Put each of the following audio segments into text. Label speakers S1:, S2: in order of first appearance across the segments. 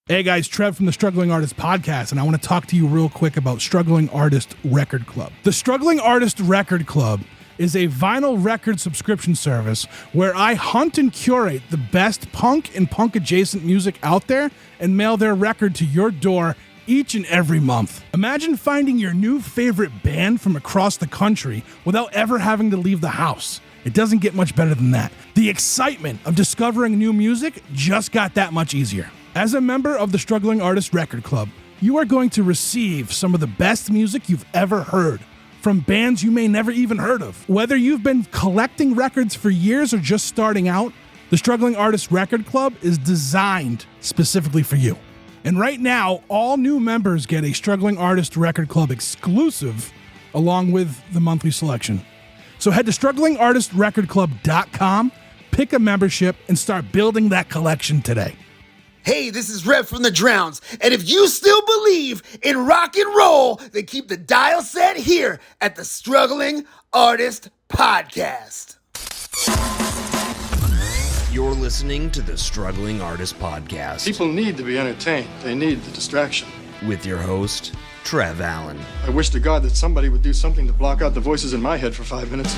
S1: Hey guys, Trev from the Struggling Artist Podcast, and I want to talk to you real quick about Struggling Artist Record Club. The Struggling Artist Record Club is a vinyl record subscription service where I hunt and curate the best punk and punk-adjacent music out there and mail their record to your door each and every month. Imagine finding your new favorite band from across the country without ever having to leave the house. It doesn't get much better than that. The excitement of discovering new music just got that much easier. As a member of the Struggling Artist Record Club, you are going to receive some of the best music you've ever heard from bands you may never even heard of. Whether you've been collecting records for years or just starting out, the Struggling Artist Record Club is designed specifically for you. And right now, all new members get a Struggling Artist Record Club exclusive along with the monthly selection. So head to StrugglingArtistRecordClub.com, pick a membership, and start building that collection today.
S2: Hey, this is Rev from the Drowns, and if you still believe in rock and roll, then keep the dial set here at the Struggling Artist Podcast.
S3: You're listening to the Struggling Artist Podcast.
S4: People need to be entertained. They need the distraction.
S3: With your host, Trev Allen.
S4: I wish to God that somebody would do something to block out the voices in my head for 5 minutes.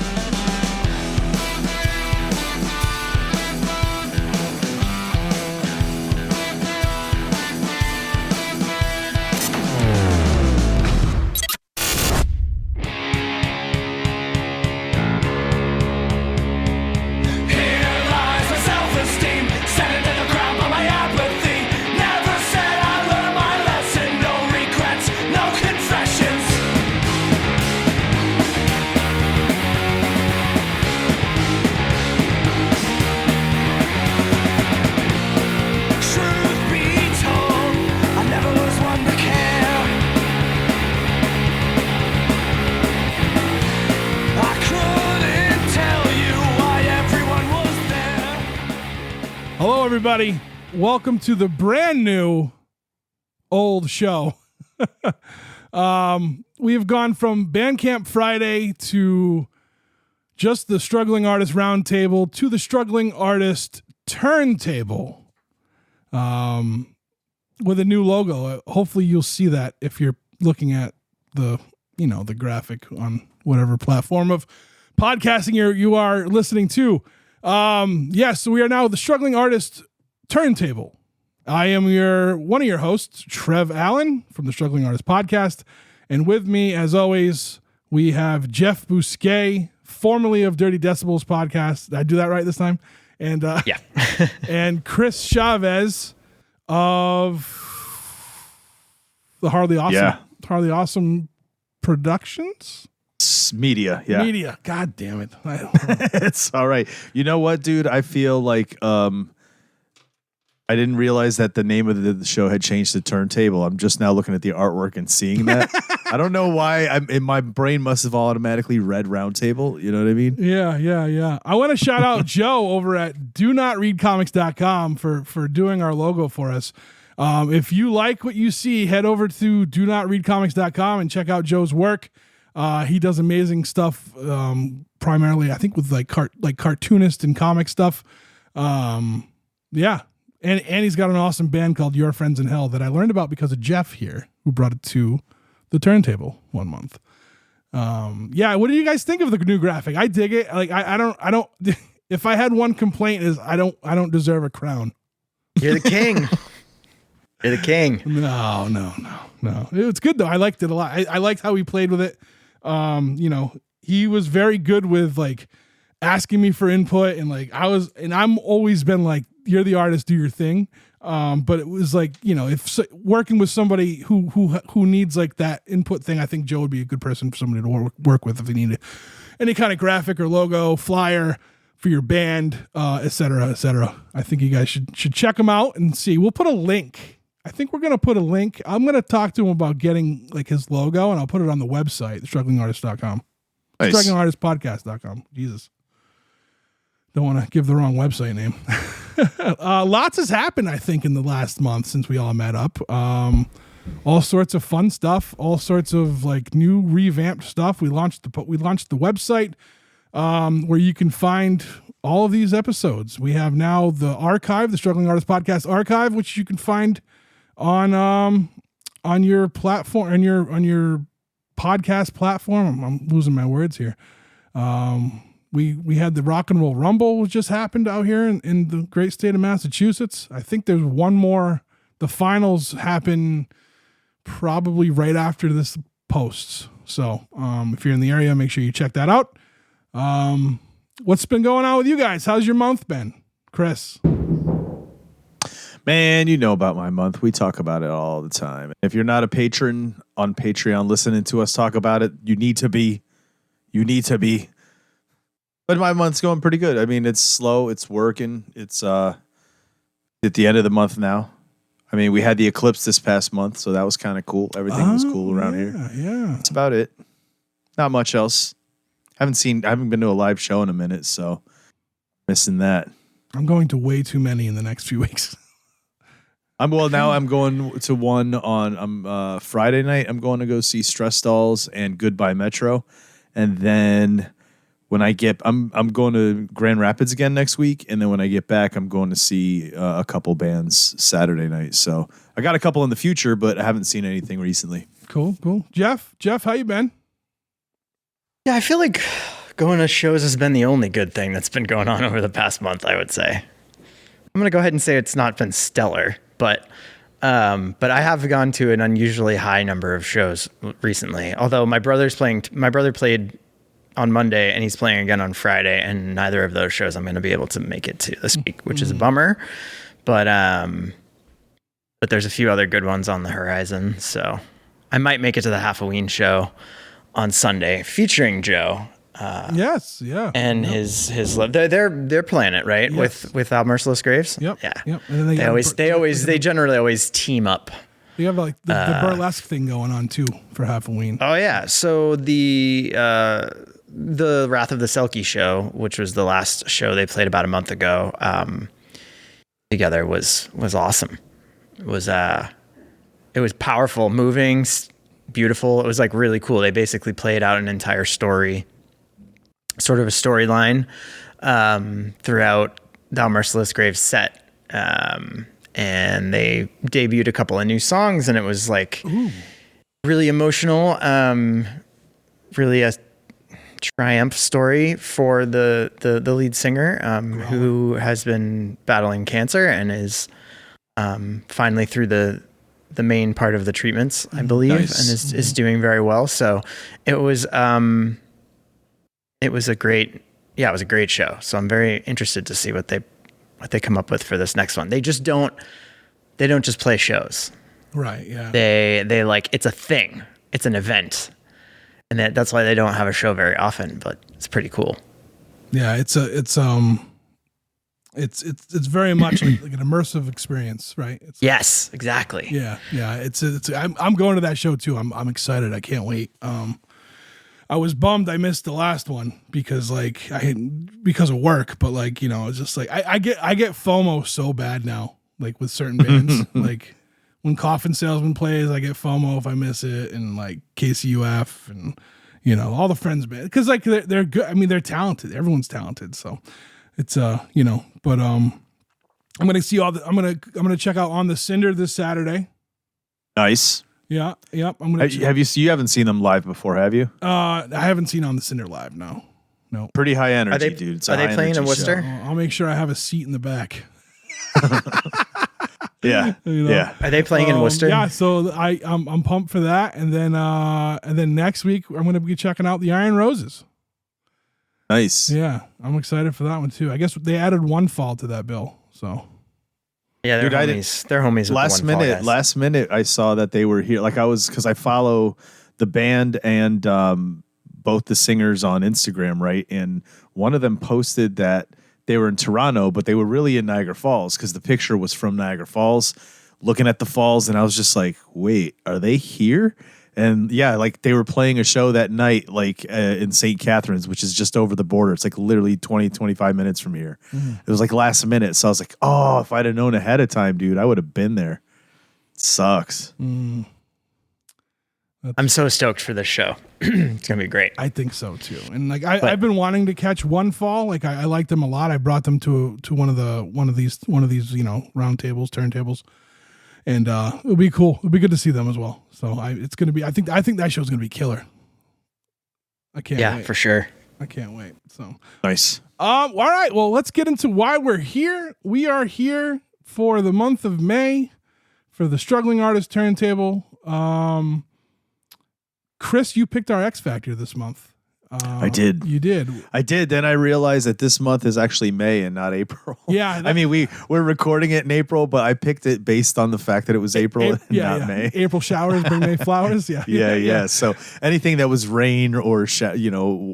S1: Everybody, welcome to the brand new old show. We have gone from Bandcamp Friday to just the Struggling Artist Roundtable to the Struggling Artist Turntable with a new logo. Hopefully you'll see that if you're looking at the graphic on whatever platform of podcasting you are listening to. Yes, so we are now the Struggling Artist Turntable. I am one of your hosts, Trev Allen from the Struggling Artist Podcast, and with me, as always, we have Jeff Bousquet, formerly of Dirty Decibels Podcast. Did I do that right this time? And
S5: yeah,
S1: and Chris Chavez of the Hardly Awesome Productions.
S5: Media.
S1: God damn it.
S5: It's all right. You know what, dude? I feel like I didn't realize that the name of the show had changed to Turntable. I'm just now looking at the artwork and seeing that. I don't know why. My brain must have automatically read Roundtable. You know what I mean?
S1: Yeah. I want to shout out Joe over at DoNotReadComics.com for doing our logo for us. If you like what you see, head over to DoNotReadComics.com and check out Joe's work. He does amazing stuff, primarily, I think, with like cartoonist and comic stuff. Yeah. And he's got an awesome band called Your Friends in Hell that I learned about because of Jeff here, who brought it to the Turntable one month. Yeah. What do you guys think of the new graphic? I dig it. Like, I don't, if I had one complaint is I don't deserve a crown.
S6: You're the king. You're the king.
S1: No. It's good though. I liked it a lot. I liked how he played with it. He was very good with like asking me for input and like I'm always been like, you're the artist, do your thing. But it was like, if working with somebody who needs like that input thing, I think Joe would be a good person for somebody to work with if they needed any kind of graphic or logo, flyer for your band, et cetera, et cetera. I think you guys should check him out and see. We'll put a link. I think we're going to put a link. I'm going to talk to him about getting like his logo and I'll put it on the website, strugglingartist.com. Nice. Strugglingartistpodcast.com. Jesus. Don't want to give the wrong website name. Lots has happened, I think, in the last month since we all met up. All sorts of fun stuff, all sorts of like new revamped stuff. We launched the website where you can find all of these episodes. We have now the archive, the Struggling Artist Podcast archive, which you can find on your platform, on your podcast platform. I'm losing my words here. We had the Rock and Roll Rumble, which just happened out here in the great state of Massachusetts. I think there's one more. The finals happen probably right after this posts. So if you're in the area, make sure you check that out. What's been going on with you guys? How's your month been, Chris?
S5: Man, you know about my month. We talk about it all the time. If you're not a patron on Patreon listening to us talk about it, you need to be. You need to be. But my month's going pretty good. I mean, it's slow. It's working. It's at the end of the month now. I mean, we had the eclipse this past month, so that was kind of cool. Everything was cool around here.
S1: Yeah.
S5: That's about it. Not much else. I haven't been to a live show in a minute, so missing that.
S1: I'm going to way too many in the next few weeks.
S5: I'm going to one on Friday night. I'm going to go see Stress Dolls and Goodbye Metro. And then when I'm going to Grand Rapids again next week. And then when I get back, I'm going to see a couple bands Saturday night. So I got a couple in the future, but I haven't seen anything recently.
S1: Cool. Jeff, how you been?
S6: Yeah, I feel like going to shows has been the only good thing that's been going on over the past month, I would say. I'm going to go ahead and say it's not been stellar, but I have gone to an unusually high number of shows recently. Although my brother played on Monday and he's playing again on Friday, and neither of those shows I'm going to be able to make it to this week, which is a bummer. But there's a few other good ones on the horizon, so I might make it to the Halloween show on Sunday featuring Joe.
S1: Yes, yeah.
S6: And his love. They're playing it, right?
S1: Yes.
S6: With Our Merciless Graves?
S1: Yep.
S6: Yeah.
S1: Yep. And then
S6: they generally always team up.
S1: You have like the burlesque thing going on too for Halloween.
S6: Oh yeah. So the Wrath of the Selkie show, which was the last show they played about a month ago, together was awesome. It was powerful, moving, beautiful. It was like really cool. They basically played out an entire story, sort of a storyline, throughout the Merciless Graves set. And they debuted a couple of new songs, and it was like really emotional, really a triumph story for the lead singer, who has been battling cancer and is finally through the main part of the treatments, I believe,
S1: Nice.
S6: and is doing very well. So it was a great show. So I'm very interested to see what they come up with for this next one. They don't just play shows.
S1: Right. Yeah.
S6: They like, it's a thing. It's an event. And that's why they don't have a show very often, but it's pretty cool.
S1: Yeah. It's very much like an immersive experience, right?
S6: Yes, exactly.
S1: Yeah. I'm going to that show too. I'm excited. I can't wait. I was bummed I missed the last one because of work, but like, you know, it's just like I get FOMO so bad now, like with certain bands. Like when Coffin Salesman plays, I get FOMO if I miss it, and like KCUF and, you know, all the Friends band, because like they're good. I mean, they're talented. Everyone's talented, so it's you know. But I'm gonna see I'm gonna check out On the Cinder this Saturday.
S5: Nice.
S1: Yeah. Yep. I'm gonna.
S5: You haven't seen them live before, have you?
S1: I haven't seen On the Cinder live. No.
S5: Pretty high energy,
S6: Are they,
S5: dude. It's
S6: are they playing in
S5: high-energy
S6: Worcester?
S1: I'll make sure I have a seat in the back.
S5: Yeah.
S1: You know?
S5: Yeah.
S6: Are they playing in Worcester?
S1: Yeah, so I'm pumped for that, and then next week I'm going to be checking out the Iron Roses.
S5: Nice.
S1: Yeah, I'm excited for that one too. I guess they added one fall to that bill, so
S6: Yeah, they're
S5: Dude,
S6: homies. They're homies. With
S5: Last minute, I saw that they were here. Like because I follow the band and both the singers on Instagram, right? And one of them posted that they were in Toronto, but they were really in Niagara Falls because the picture was from Niagara Falls, looking at the falls, and I was just like, wait, are they here? And yeah, like they were playing a show that night, like in St. Catharines, which is just over the border. It's like literally 20, 25 minutes from here. It was like last minute. So I was like, oh, if I'd have known ahead of time, dude, I would have been there. It sucks.
S6: I'm so stoked for this show. It's going to be great.
S1: I think so too. And like I've been wanting to catch One Fall. Like I like them a lot. I brought them to one of these, you know, roundtables, turntables. and it'll be cool. It'll be good to see them as well. So it's gonna be. I think that show's gonna be killer. I can't.
S6: Yeah,
S1: wait.
S6: for sure.
S1: I can't wait. So
S5: Nice.
S1: all right. Well, let's get into why we're here. We are here for the month of May for the Struggling Artist Turntable. Chris, you picked our X Factor this month.
S5: I did.
S1: You did.
S5: I did. Then I realized that this month is actually May and not April.
S1: Yeah.
S5: I mean, we're recording it in April, but I picked it based on the fact that it was April and not May.
S1: April showers bring May flowers. Yeah.
S5: Yeah. So anything that was rain or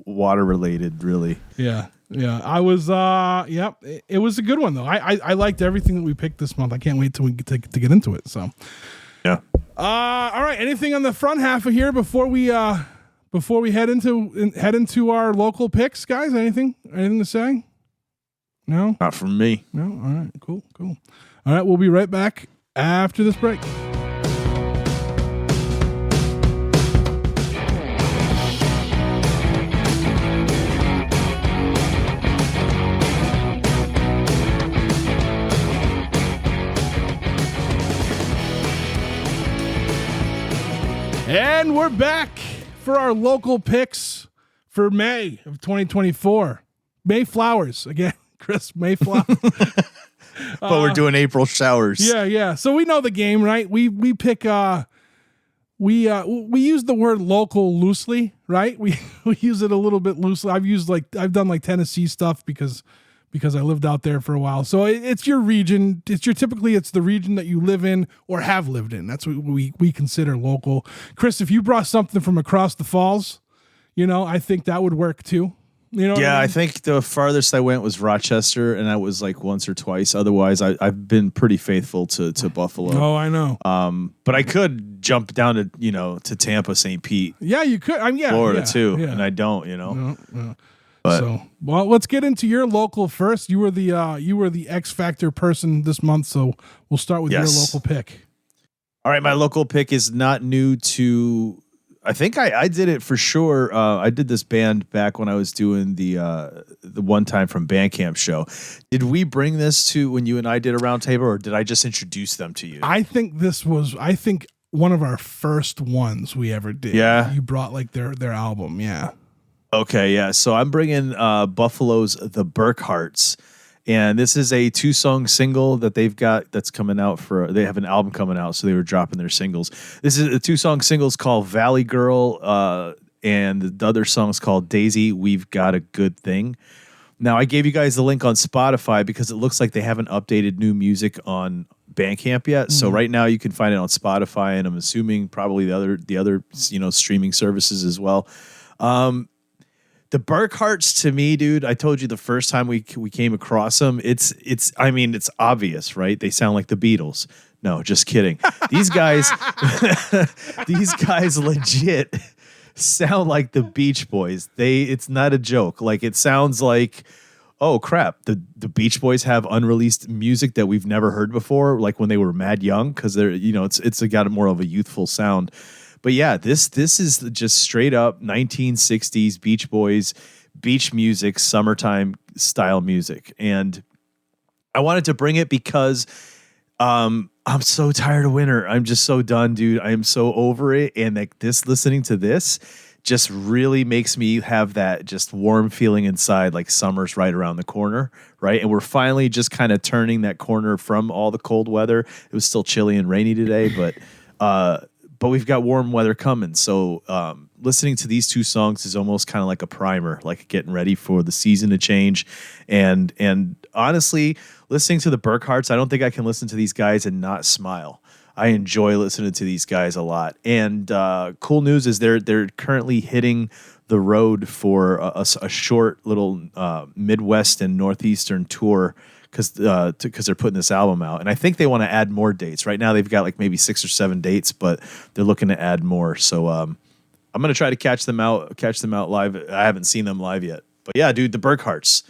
S5: water related, really.
S1: Yeah. I was. Yep. It was a good one though. I liked everything that we picked this month. I can't wait till we get to get into it. So.
S5: Yeah.
S1: All right. Anything on the front half of here before we head into our local picks, guys? Anything to say? No?
S5: Not from me.
S1: No? All right. Cool. All right. We'll be right back after this break. And we're back for our local picks for May of 2024. Mayflowers again, Chris. Mayflowers.
S5: But we're doing April showers.
S1: Yeah. So we know the game, right? We pick. We use the word local loosely, right? We use it a little bit loosely. I've done like Tennessee stuff because I lived out there for a while. So it's your region. It's the region that you live in or have lived in. That's what we consider local. Chris, if you brought something from across the falls, I think that would work too. Yeah,
S5: what I mean? I think the farthest I went was Rochester, and that was like once or twice. Otherwise, I've been pretty faithful to Buffalo.
S1: Oh, I know.
S5: But I could jump down to Tampa, St. Pete.
S1: Yeah, you could.
S5: Florida too,
S1: yeah.
S5: and I don't.
S1: No.
S5: But,
S1: so, well, let's get into your local first. You were the X Factor person this month, so we'll start with your local pick.
S5: All right, my local pick is not new to. I think I did it for sure. I did this band back when I was doing the one time from Bandcamp show. Did we bring this to when you and I did a roundtable, or did I just introduce them to you?
S1: I think this was one of our first ones we ever did.
S5: Yeah,
S1: you brought like their album. Yeah.
S5: Okay, yeah. So I'm bringing Buffalo's The Burkharts. And this is a 2-song single that they've got that's coming out they have an album coming out, so they were dropping their singles. This is a 2-song singles called Valley Girl, and the other song's called Daisy, We've Got a Good Thing. Now, I gave you guys the link on Spotify because it looks like they haven't updated new music on Bandcamp yet. So right now you can find it on Spotify, and I'm assuming probably the other streaming services as well. The Burkharts, to me, dude, I told you the first time we came across them, it's obvious, right? They sound like the Beatles. No, just kidding. These guys legit sound like the Beach Boys. It's not a joke. Like, it sounds like, oh crap, the Beach Boys have unreleased music that we've never heard before, like when they were mad young, because they're, it's got more of a youthful sound. But yeah, this is just straight up 1960s Beach Boys, beach music, summertime style music. And I wanted to bring it because I'm so tired of winter. I'm just so done, dude. I am so over it. And like listening to this just really makes me have that just warm feeling inside, like summer's right around the corner, right? And we're finally just kind of turning that corner from all the cold weather. It was still chilly and rainy today, but we've got warm weather coming. So listening to these 2 songs is almost kind of like a primer, like getting ready for the season to change. And honestly, listening to the Burkharts, I don't think I can listen to these guys and not smile. I enjoy listening to these guys a lot. And cool news is they're currently hitting the road for a short little Midwest and Northeastern tour because they're putting this album out. And I think they want to add more dates. Right now they've got like maybe 6 or 7 dates, but they're looking to add more. So I'm going to try to catch them out live. I haven't seen them live yet. But yeah, dude, the Burkharts.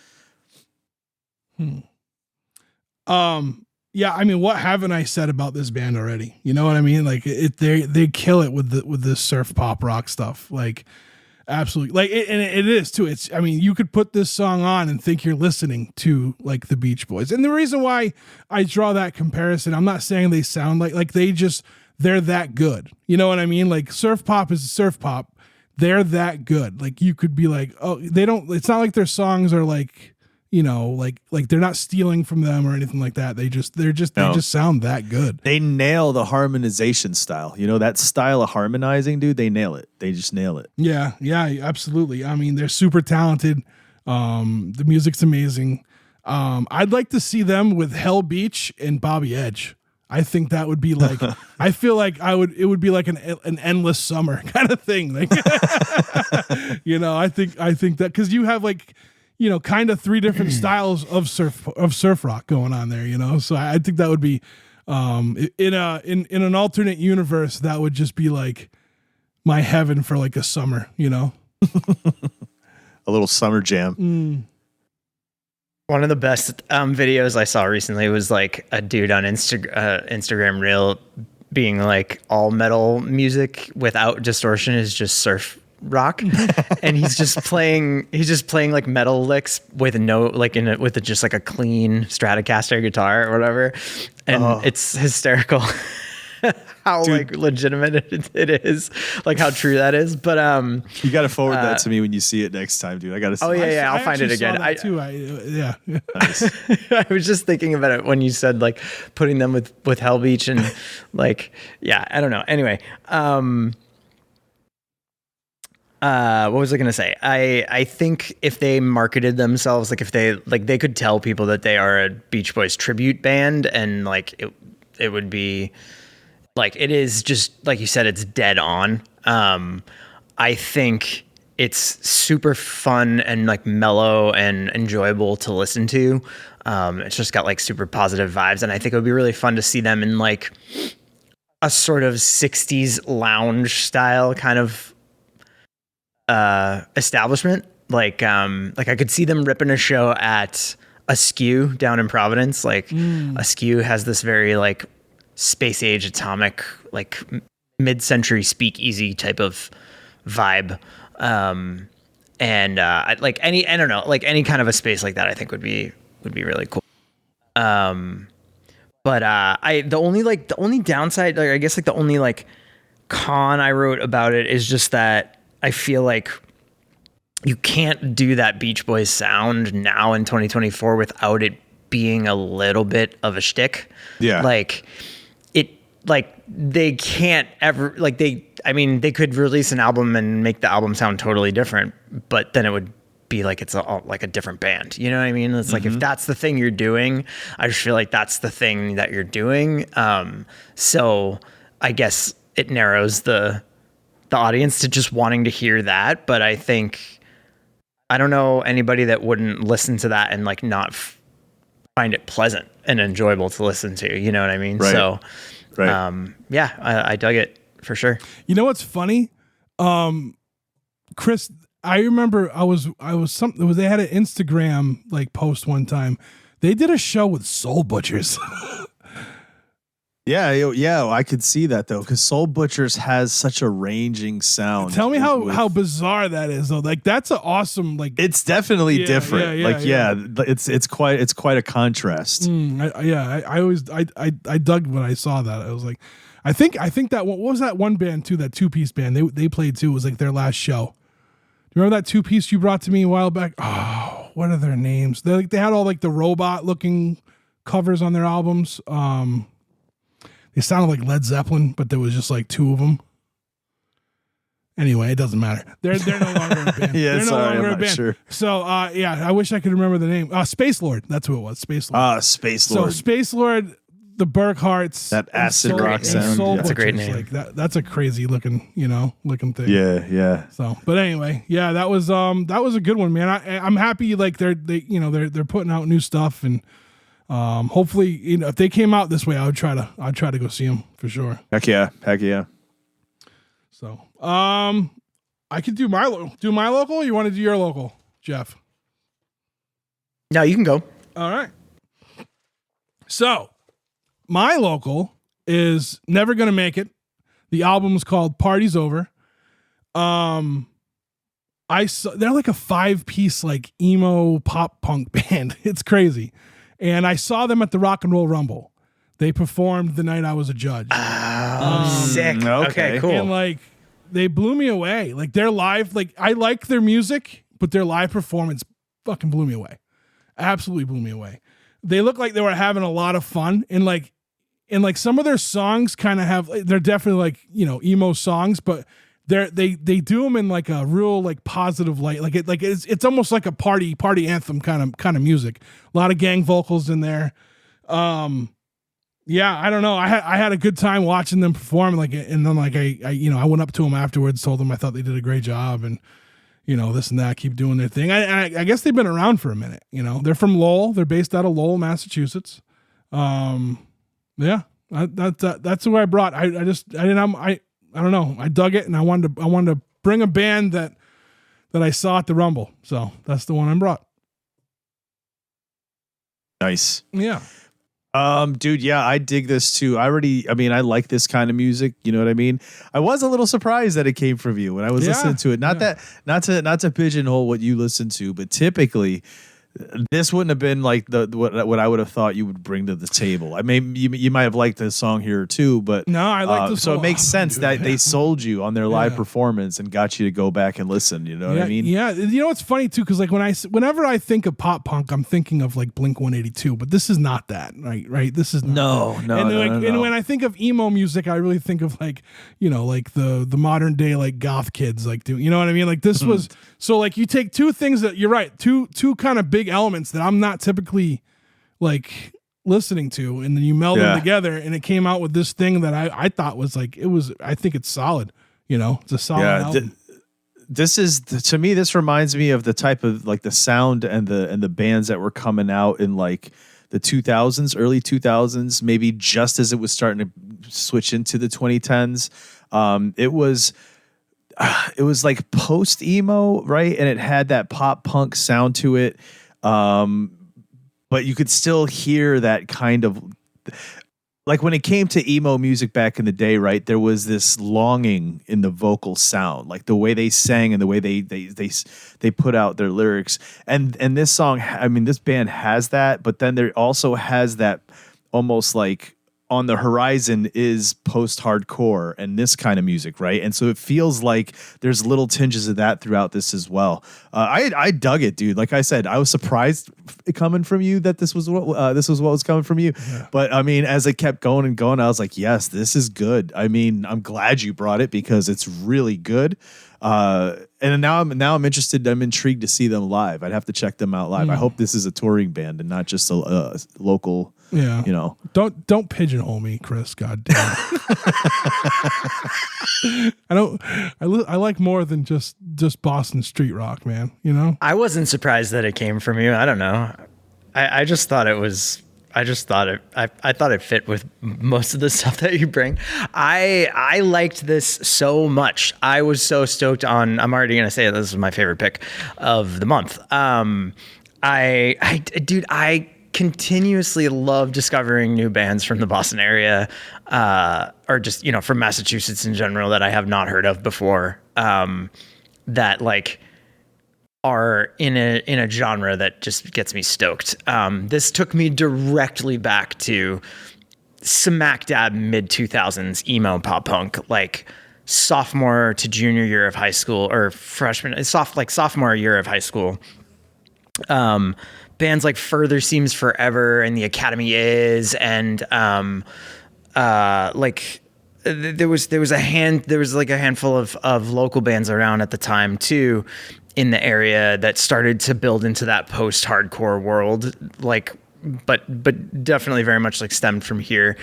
S1: Yeah, I mean, what haven't I said about this band already? You know what I mean? Like they kill it with the surf pop rock stuff. Like, Absolutely. Like it is too. It's, I mean, you could put this song on and think you're listening to like the Beach Boys. And the reason why I draw that comparison, I'm not saying they sound like they're that good. You know what I mean? Like surf pop is surf pop. They're that good. Like you could be like, oh, it's not like their songs are like, you know, like they're not stealing from them or anything like that. They just sound that good.
S5: They nail the harmonization style. You know, that style of harmonizing, dude, they nail it. They just nail it.
S1: Yeah, absolutely. I mean, they're super talented. The music's amazing. I'd like to see them with Hell Beach and Bobby Edge. I think that would be like, I feel like it would be like an endless summer kind of thing. Like, you know, I think that, cause you have like, you know, kind of three different styles of surf rock going on there, you know? So I think that would be, in an alternate universe, that would just be like my heaven for like a summer, you know?
S5: A little summer jam.
S6: One of the best videos I saw recently was like a dude on Instagram Reel being like, all metal music without distortion is just surf rock, and he's just playing like metal licks with no like with just like a clean Stratocaster guitar or whatever, and it's hysterical. How dude, like legitimate it is, like how true that is. But
S5: you got to forward that to me when you see it next time, dude. I got to see.
S6: Oh yeah, I'll find it again.
S1: Yeah.
S5: Nice.
S6: I was just thinking about it when you said like putting them with Hell Beach and like, yeah, I don't know. Anyway, what was I going to say? I think if they marketed themselves, like if they could tell people that they are a Beach Boys tribute band, and like it would be like, it is just like you said, it's dead on. I think it's super fun and like mellow and enjoyable to listen to. It's just got like super positive vibes, and I think it would be really fun to see them in like a sort of 60s lounge style kind of establishment. Like I could see them ripping a show at Askew down in Providence. Like Askew has this very like space age atomic, like mid-century speakeasy type of vibe. And like I don't know, like any kind of a space like that I think would be really cool. But the only downside, like I guess like the only like con I wrote about it is just that I feel like you can't do that Beach Boys sound now in 2024 without it being a little bit of a shtick.
S5: Yeah.
S6: Like they can't ever, like they could release an album and make the album sound totally different, but then it would be like it's like a different band. You know what I mean? It's like, if that's the thing you're doing, I just feel like that's the thing that you're doing. So I guess it narrows the audience to just wanting to hear that. But I think, I don't know anybody that wouldn't listen to that and like not find it pleasant and enjoyable to listen to. You know what I mean?
S5: Right.
S6: So,
S5: right.
S6: Yeah, I dug it for sure.
S1: You know what's funny? Chris, I remember they had an Instagram like post one time. They did a show with Soul Butchers.
S5: Yeah, I could see that though, because Soul Butchers has such a ranging sound.
S1: Tell me how bizarre that is though. Like that's an awesome, like
S5: it's definitely different.
S1: Yeah.
S5: It's quite a contrast.
S1: I dug when I saw that. I was like, I think that what was that one band too, that 2-piece band they played too, was like their last show. Do you remember that 2-piece you brought to me a while back? Oh, what are their names? They had all like the robot looking covers on their albums. They sounded like Led Zeppelin, but there was just like two of them. Anyway, it doesn't matter. They're no longer a band.
S5: Yeah,
S1: they're
S5: sorry,
S1: no longer
S5: I'm
S1: a band.
S5: not sure.
S1: So I wish I could remember the name. Space Lord. That's who it was. Space Lord.
S5: Space Lord.
S1: So Space Lord, the Burkharts,
S5: that acid rock sound.
S1: Soul
S6: That's a great name.
S1: Like that's a crazy looking thing.
S5: Yeah.
S1: So, but anyway, yeah, that was a good one, man. I'm happy like they're putting out new stuff, and hopefully, if they came out this way, I'd try to go see them for sure.
S5: Heck yeah.
S1: So, I could do my local. You want to do your local, Jeff?
S6: No, you can go.
S1: All right. So, my local is Never Gonna Make It. The album is called Party's Over. they're like a 5-piece like emo pop punk band. It's crazy. And I saw them at the Rock and Roll Rumble. They performed the night I was a judge.
S6: Sick. Okay, cool.
S1: And like they blew me away. Like their live, like I like their music, but their live performance fucking blew me away. Absolutely blew me away. They look like they were having a lot of fun, and like some of their songs kind of have, they're definitely like, you know, emo songs, but they do them in like a real like positive light. Like it's almost like a party anthem kind of music. A lot of gang vocals in there. Yeah, I don't know. I had a good time watching them perform. Like, and then like I you know, I went up to them afterwards, told them I thought they did a great job, and you know, this and that, keep doing their thing. I guess they've been around for a minute. You know, they're from Lowell. They're based out of Lowell, Massachusetts. Yeah, that's who I brought. I don't know. I dug it, and I wanted to bring a band that I saw at the Rumble. So that's the one I brought.
S5: Nice.
S1: Yeah.
S5: Dude, yeah, I dig this too. I like this kind of music. You know what I mean? I was a little surprised that it came from you when I was listening to it. Not to pigeonhole what you listen to, but typically this wouldn't have been like what I would have thought you would bring to the table. I mean, you might have liked this song here too, but
S1: no, I like this.
S5: So it makes sense that they sold you on their live performance and got you to go back and listen. You know what I mean?
S1: Yeah. You know what's funny too, because like whenever I think of pop punk, I'm thinking of like Blink-182, but this is not that, right? This is not And when I think of emo music, I really think of like, you know, like the modern day like goth kids like do. You know what I mean? Like this was so like you take two things that you're right, two kind of big elements that I'm not typically like listening to, and then you meld them together, and it came out with this thing that I thought was like, I think it's solid. You know, it's a solid album.
S5: This is, to me, this reminds me of the type of like the sound and the bands that were coming out in like the 2000s, early 2000s, maybe just as it was starting to switch into the 2010s. It was like post emo, right? And it had that pop punk sound to it. But you could still hear that kind of, like when it came to emo music back in the day, right? There was this longing in the vocal sound, like the way they sang and the way they put out their lyrics. And this song, I mean, this band has that, but then there also has that almost like on the horizon is post-hardcore and this kind of music, right? And so it feels like there's little tinges of that throughout this as well. I dug it, dude. Like I said, I was surprised coming from you that this was what was coming from you. Yeah. But I mean, as it kept going and going, I was like, yes, this is good. I mean, I'm glad you brought it because it's really good. And now I'm interested. I'm intrigued to see them live. I'd have to check them out live. I hope this is a touring band and not just a local.
S1: Yeah,
S5: you know.
S1: Don't pigeonhole me, Chris. God damn. I like more than just Boston street rock, man. You know.
S6: I wasn't surprised that it came from you. I don't know. I just thought it was. I thought it fit with most of the stuff that you bring. I liked this so much. I was so stoked on. I'm already gonna say this is my favorite pick of the month. I continuously love discovering new bands from the Boston area, or just, you know, from Massachusetts in general that I have not heard of before. That like are in a genre that just gets me stoked. This took me directly back to smack dab mid 2000s emo pop punk, like sophomore to junior year of high school, or freshman, sophomore year of high school. Bands like Further Seems Forever and The Academy Is, and like there was a handful of local bands around at the time too in the area that started to build into that post-hardcore world, like but definitely very much like stemmed from here.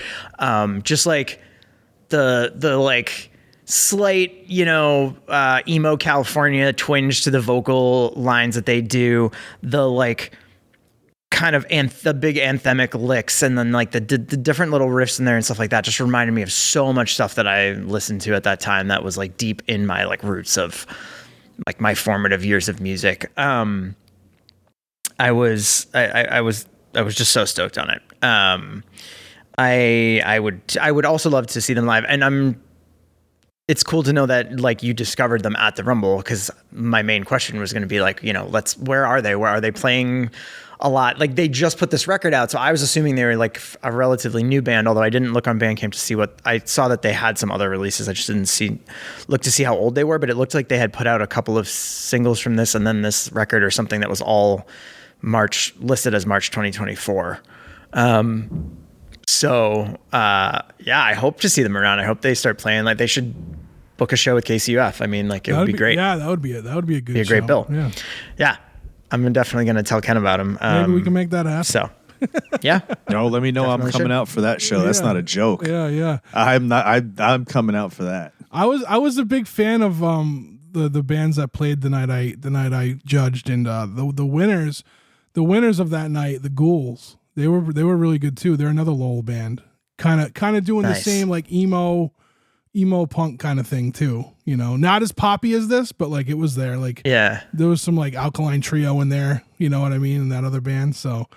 S6: Just like the like slight, you know, emo California twinge to the vocal lines that they do, the like kind of the big anthemic licks, and then like the different little riffs in there and stuff like that just reminded me of so much stuff that I listened to at that time that was like deep in my like roots of like my formative years of music. I was just so stoked on it. I would also love to see them live, and it's cool to know that like you discovered them at the Rumble, because my main question was going to be like, where are they? Where are they playing a lot? Like they just put this record out. So I was assuming they were like a relatively new band, although I didn't look on Bandcamp to see I saw that they had some other releases. I just didn't look to see how old they were, but it looked like they had put out a couple of singles from this and then this record or something that was all listed as March 2024. I hope to see them around. I hope they start playing. Like they should book a show with KCUF. I mean, like it would be great.
S1: Yeah, that would be a good
S6: a great bill.
S1: Yeah.
S6: Yeah. I'm definitely going to tell Ken about him.
S1: Maybe we can make that happen.
S6: So yeah.
S5: No, let me know. I'm coming out for that show. That's not a joke.
S1: Yeah.
S5: I'm coming out for that.
S1: I was a big fan of the bands that played the night I judged, and the winners of that night, the Ghouls. They were really good too. They're another Lowell band, kind of doing the same like emo punk kind of thing too. Not as poppy as this, but like it was there. Like there was some like Alkaline Trio in there. You know what I mean? In that other band. So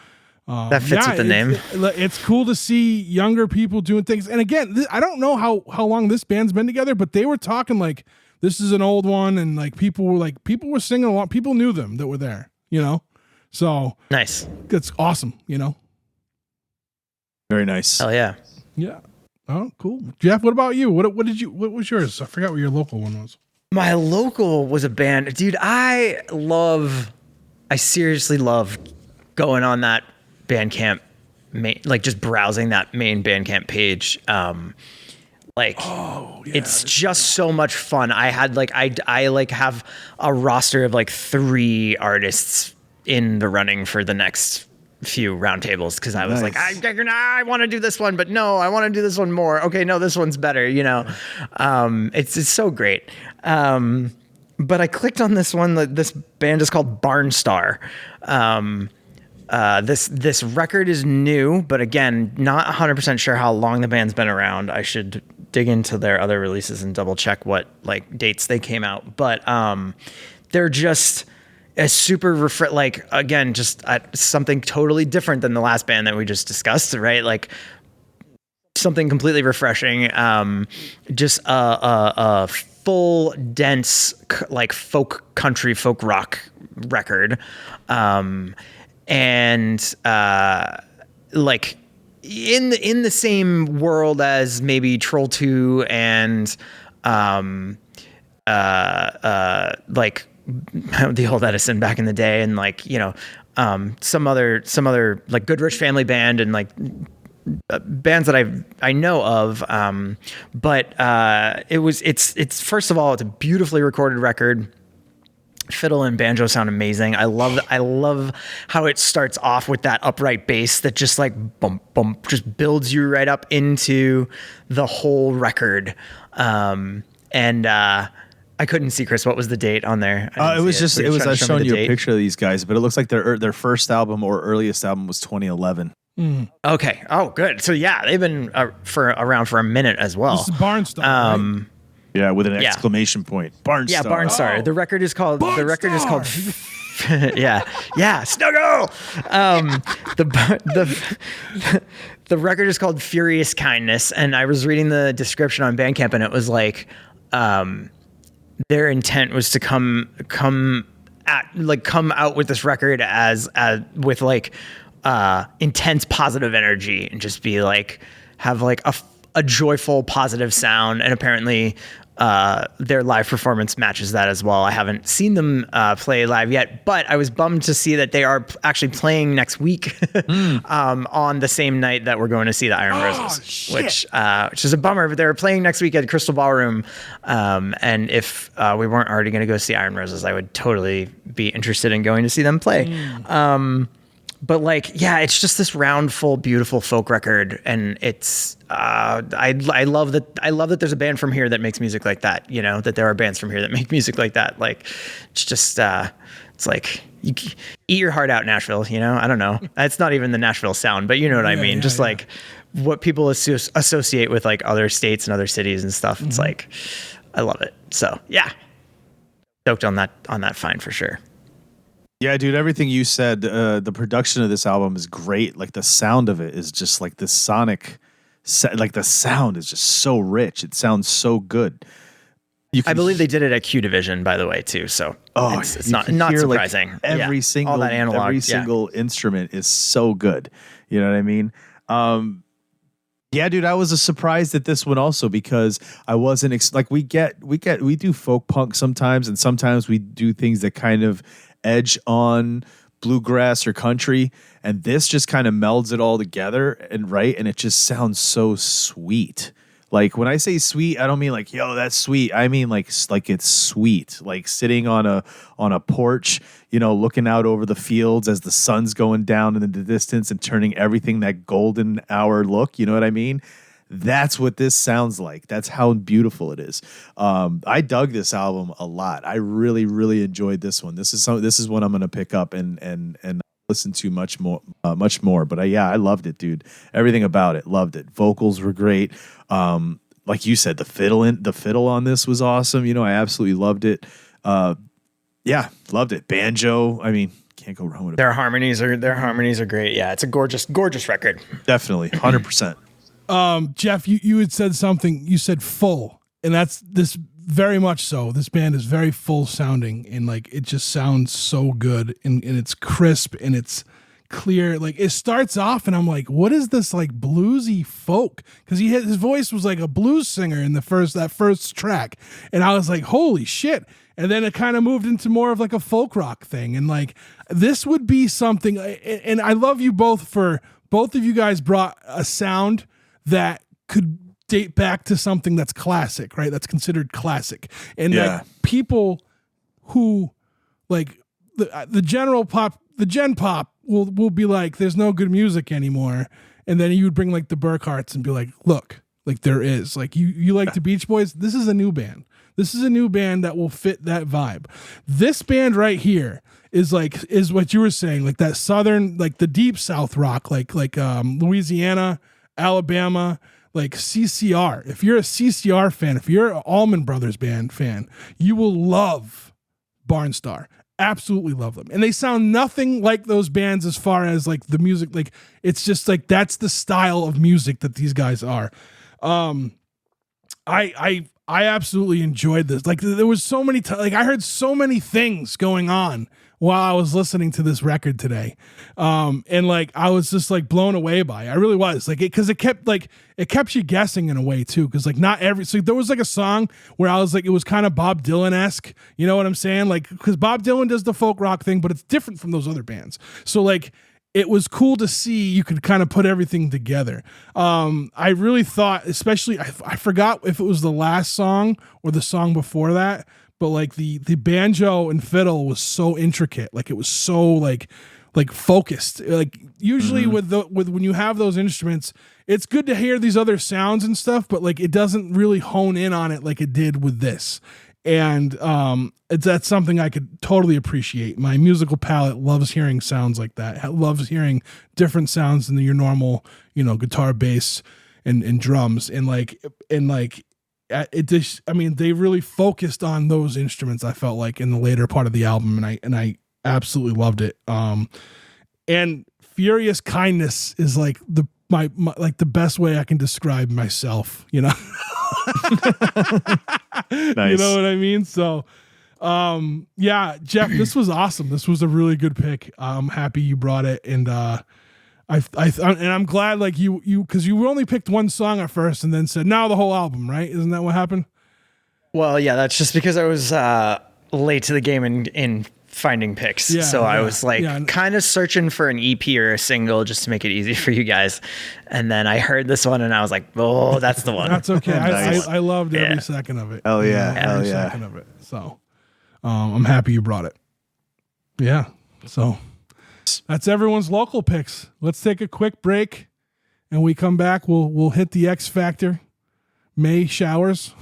S6: that fits with the name.
S1: It's cool to see younger people doing things. And again, I don't know how long this band's been together, but they were talking like this is an old one, and like people were singing along. People knew them that were there. So
S6: nice.
S1: That's awesome.
S5: Very nice.
S6: Hell yeah.
S1: Yeah. Oh, cool. Jeff, what about you? What was yours? I forgot what your local one was.
S6: My local was a band. Dude, I seriously love going on that Bandcamp just browsing that main Bandcamp page. It's just so much fun. I had I have a roster of 3 artists in the running for the next few roundtables, because I was I want to do this one, but no, I want to do this one more. Okay, no, this one's better. It's so great. But I clicked on this one. This band is called Barnstar. This record is new, but again, not 100% sure how long the band's been around. I should dig into their other releases and double check what dates they came out. But they're just a super again, just something totally different than the last band that we just discussed, right? Like something completely refreshing. Just a full, dense, folk rock record. In the same world as maybe Troll 2 and the old Edison back in the day, and some other Good Rich Family Band and bands that I know of. But it's first of all, it's a beautifully recorded record. Fiddle and banjo sound amazing. I love how it starts off with that upright bass that just bump bump, just builds you right up into the whole record. I couldn't see, Chris, what was the date on there?
S5: I was showing you a picture of these guys, but it looks like their first album or earliest album was 2011.
S6: Okay. Oh, good. So yeah, they've been around for a minute as well.
S1: This is Barnstar. Right?
S5: Yeah, with an exclamation point. Barnstar.
S6: Yeah, Barnstar.
S1: Oh.
S6: The record is called.
S1: Barnstar!
S6: The record is called. Snuggle. The record is called Furious Kindness, and I was reading the description on Bandcamp, and it was their intent was to come out with this record as with intense positive energy, and just be have a joyful positive sound, and apparently their live performance matches that as well. I haven't seen them play live yet, but I was bummed to see that they are actually playing next week on the same night that we're going to see the Iron Roses, which is a bummer. But they're playing next week at Crystal Ballroom, and if we weren't already going to go see Iron Roses, I would totally be interested in going to see them play. But it's just this round, full, beautiful folk record, and it's I love that there's a band from here that makes music like that. That there are bands from here that make music like that. It's just it's you eat your heart out, Nashville. I don't know. It's not even the Nashville sound, but you know what I mean. Just what people associate with other states and other cities and stuff. It's I love it. So yeah, stoked on that find for sure.
S5: Yeah, dude, everything you said, the production of this album is great. The sound of it is just the sonic, the sound is just so rich. It sounds so good.
S6: I believe they did it at Q Division, by the way, too. So it's not surprising.
S5: Like every single
S6: all that analog,
S5: every single instrument is so good. You know what I mean? Yeah, dude, I was surprised at this one also because I wasn't we do folk punk sometimes, and sometimes we do things that kind of edge on bluegrass or country, and this just kind of melds it all together and it just sounds so sweet. Like when I say sweet, I don't mean like, yo, that's sweet. I mean like it's sweet. Like sitting on a porch, looking out over the fields as the sun's going down in the distance and turning everything that golden hour look. You know what I mean? That's what this sounds like. That's how beautiful it is. I dug this album a lot. I really, really enjoyed this one. This is one I'm going to pick up and listen to much more. But I loved it, dude. Everything about it, loved it. Vocals were great. Like you said, the fiddle on this was awesome. I absolutely loved it. Loved it. Banjo. I mean, can't go wrong with it.
S6: Their harmonies are great. Yeah, it's a gorgeous record.
S5: Definitely, 100%.
S1: Jeff, you had said something. You said full, and that's this very much so. This band is very full sounding, and like it just sounds so good, and it's crisp and it's clear. Like it starts off, and I'm like, what is this like bluesy folk? Because his voice was like a blues singer in that first track, and I was like, holy shit. And then it kind of moved into more of like a folk rock thing, and like this would be something. And I love you both for both of you guys brought a sound that could date back to something that's classic, right? That's considered classic. And like people who like the general pop, the gen pop will be like, there's no good music anymore. And then you would bring like the Burkharts and be like, look, like there is. Like you like the Beach Boys. This is a new band. This is a new band that will fit that vibe. This band right here is what you were saying, like that southern, like the deep South rock, like Louisiana, Alabama, like CCR. If you're a CCR fan, if you're an Allman Brothers band fan, you will love Barnstar. Absolutely love them. And they sound nothing like those bands as far as like the music. Like it's just like that's the style of music that these guys are. I absolutely enjoyed this. Like there was so many like I heard so many things going on while I was listening to this record today. And like I was just like blown away by it. I really was. Like it kept you guessing in a way too. Cause like so there was like a song where I was like, it was kind of Bob Dylan-esque. You know what I'm saying? Like, cause Bob Dylan does the folk rock thing, but it's different from those other bands. So like it was cool to see you could kind of put everything together. I really thought, especially, I forgot if it was the last song or the song before that, but like the banjo and fiddle was so intricate. Like it was so like focused. Like usually with when you have those instruments, it's good to hear these other sounds and stuff, but like it doesn't really hone in on it like it did with this. And that's something I could totally appreciate. My musical palette loves hearing sounds like that. Loves hearing different sounds than your normal, guitar, bass, and drums. And it just, I mean, they really focused on those instruments. I felt like in the later part of the album, and I absolutely loved it. And Furious Kindness is like my like the best way I can describe myself.
S5: Nice.
S1: You know what I mean? So, Jeff, this was awesome. This was a really good pick. I'm happy you brought it, and I'm glad like you because you only picked one song at first, and then said now the whole album, right? Isn't that what happened?
S6: Well, yeah, that's just because I was late to the game in finding picks. I was like kind of searching for an EP or a single just to make it easy for you guys. And then I heard this one and I was like, oh, that's the one.
S1: That's okay.
S5: Nice.
S1: I loved every second of it.
S5: Hell yeah.
S1: Every second of it. So I'm happy you brought it. Yeah. So that's everyone's local picks. Let's take a quick break, and we come back. We'll hit the X Factor. May showers.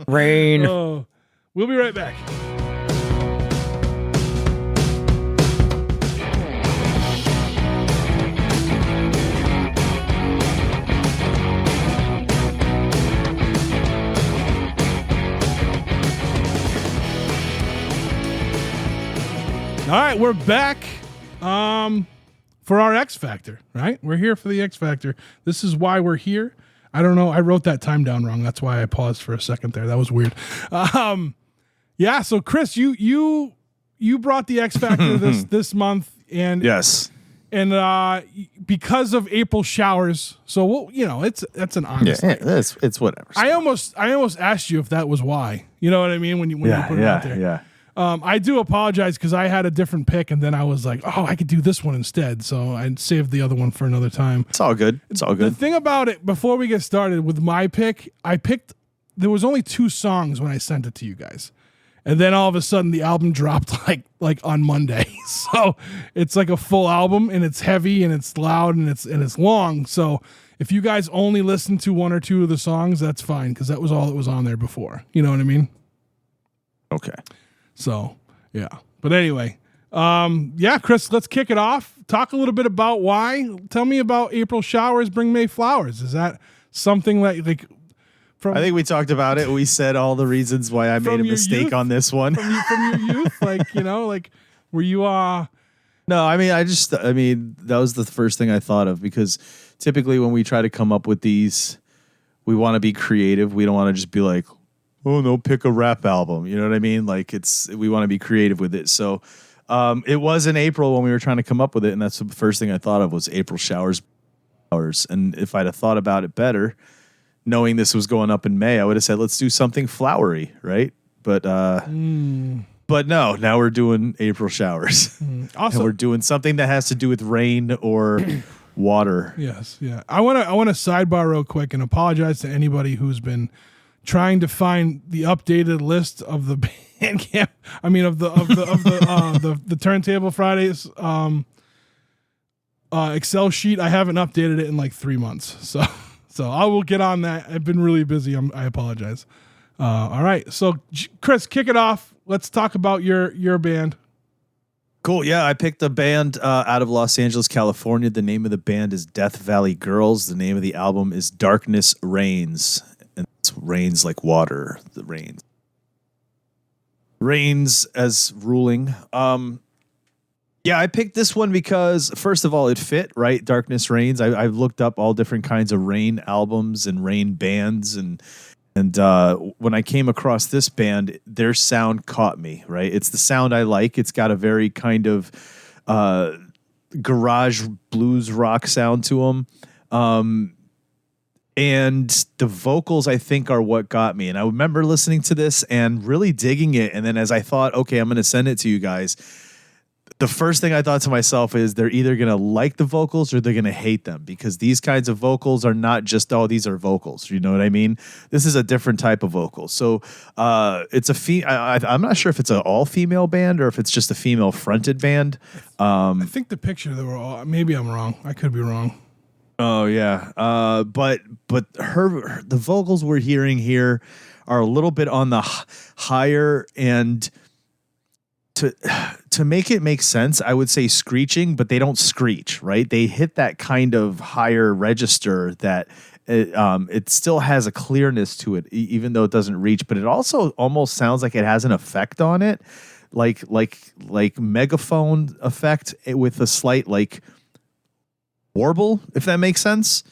S6: Rain.
S1: Oh. We'll be right back. All right, we're back for our X Factor, right? We're here for the X Factor. This is why we're here. I don't know. I wrote that time down wrong. That's why I paused for a second there. That was weird. Yeah. So Chris, you brought the X Factor this month, and
S5: Yes.
S1: and because of April showers. So that's an honest.
S5: Yeah, it's whatever.
S1: I almost asked you if that was why. You know what I mean when you put it out there.
S5: Yeah.
S1: I do apologize because I had a different pick, and then I was like, oh, I could do this one instead. So I saved the other one for another time.
S5: It's all good.
S1: The thing about it, before we get started with my pick, there was only 2 songs when I sent it to you guys. And then all of a sudden the album dropped like on Monday. So it's like a full album, and it's heavy and it's loud and it's long. So if you guys only listen to 1 or 2 of the songs, that's fine, because that was all that was on there before. You know what I mean?
S5: Okay.
S1: So, yeah. But anyway, Chris, let's kick it off. Talk a little bit about why. Tell me about April showers bring May flowers. Is that something like from?
S5: I think we talked about it. We said all the reasons why I made a mistake on this one.
S1: From your youth, were you
S5: No, I mean, that was the first thing I thought of, because typically when we try to come up with these, we want to be creative. We don't want to just be like, oh no, pick a rap album. You know what I mean? Like we want to be creative with it. So it was in April when we were trying to come up with it, and that's the first thing I thought of was April showers. And if I'd have thought about it better, knowing this was going up in May, I would have said, let's do something flowery, right? But but no, now we're doing April showers. Also, and we're doing something that has to do with rain or water.
S1: Yes, yeah. I want to sidebar real quick and apologize to anybody who's been trying to find the updated list of the Bandcamp. I mean, of the Turntable Fridays Excel sheet. I haven't updated it in like 3 months, so I will get on that. I've been really busy. I apologize. All right, so Chris, kick it off. Let's talk about your band.
S5: Cool. Yeah, I picked a band out of Los Angeles, California. The name of the band is Death Valley Girls. The name of the album is Darkness Reigns. And it's rains like water. The rains. Rains as ruling. Yeah, I picked this one because, first of all, it fit, right? Darkness Reigns. I've looked up all different kinds of Rain albums and Rain bands, and when I came across this band, their sound caught me, right? It's the sound I like. It's got a very kind of garage blues rock sound to them. And the vocals, I think, are what got me. And I remember listening to this and really digging it. And then as I thought, okay, I'm going to send it to you guys, the first thing I thought to myself is they're either going to like the vocals or they're going to hate them, because these kinds of vocals are not just, oh, these are vocals. You know what I mean? This is a different type of vocal. So it's I'm not sure if it's an all-female band or if it's just a female-fronted band.
S1: I think the picture, they were all, maybe I'm wrong. I could be wrong.
S5: Oh, yeah. But the vocals we're hearing here are a little bit on the higher, and to make it make sense, I would say screeching, but they don't screech, right? They hit that kind of higher register that it still has a clearness to it, even though it doesn't reach, but it also almost sounds like it has an effect on it, like megaphone effect with a slight like warble, if that makes sense.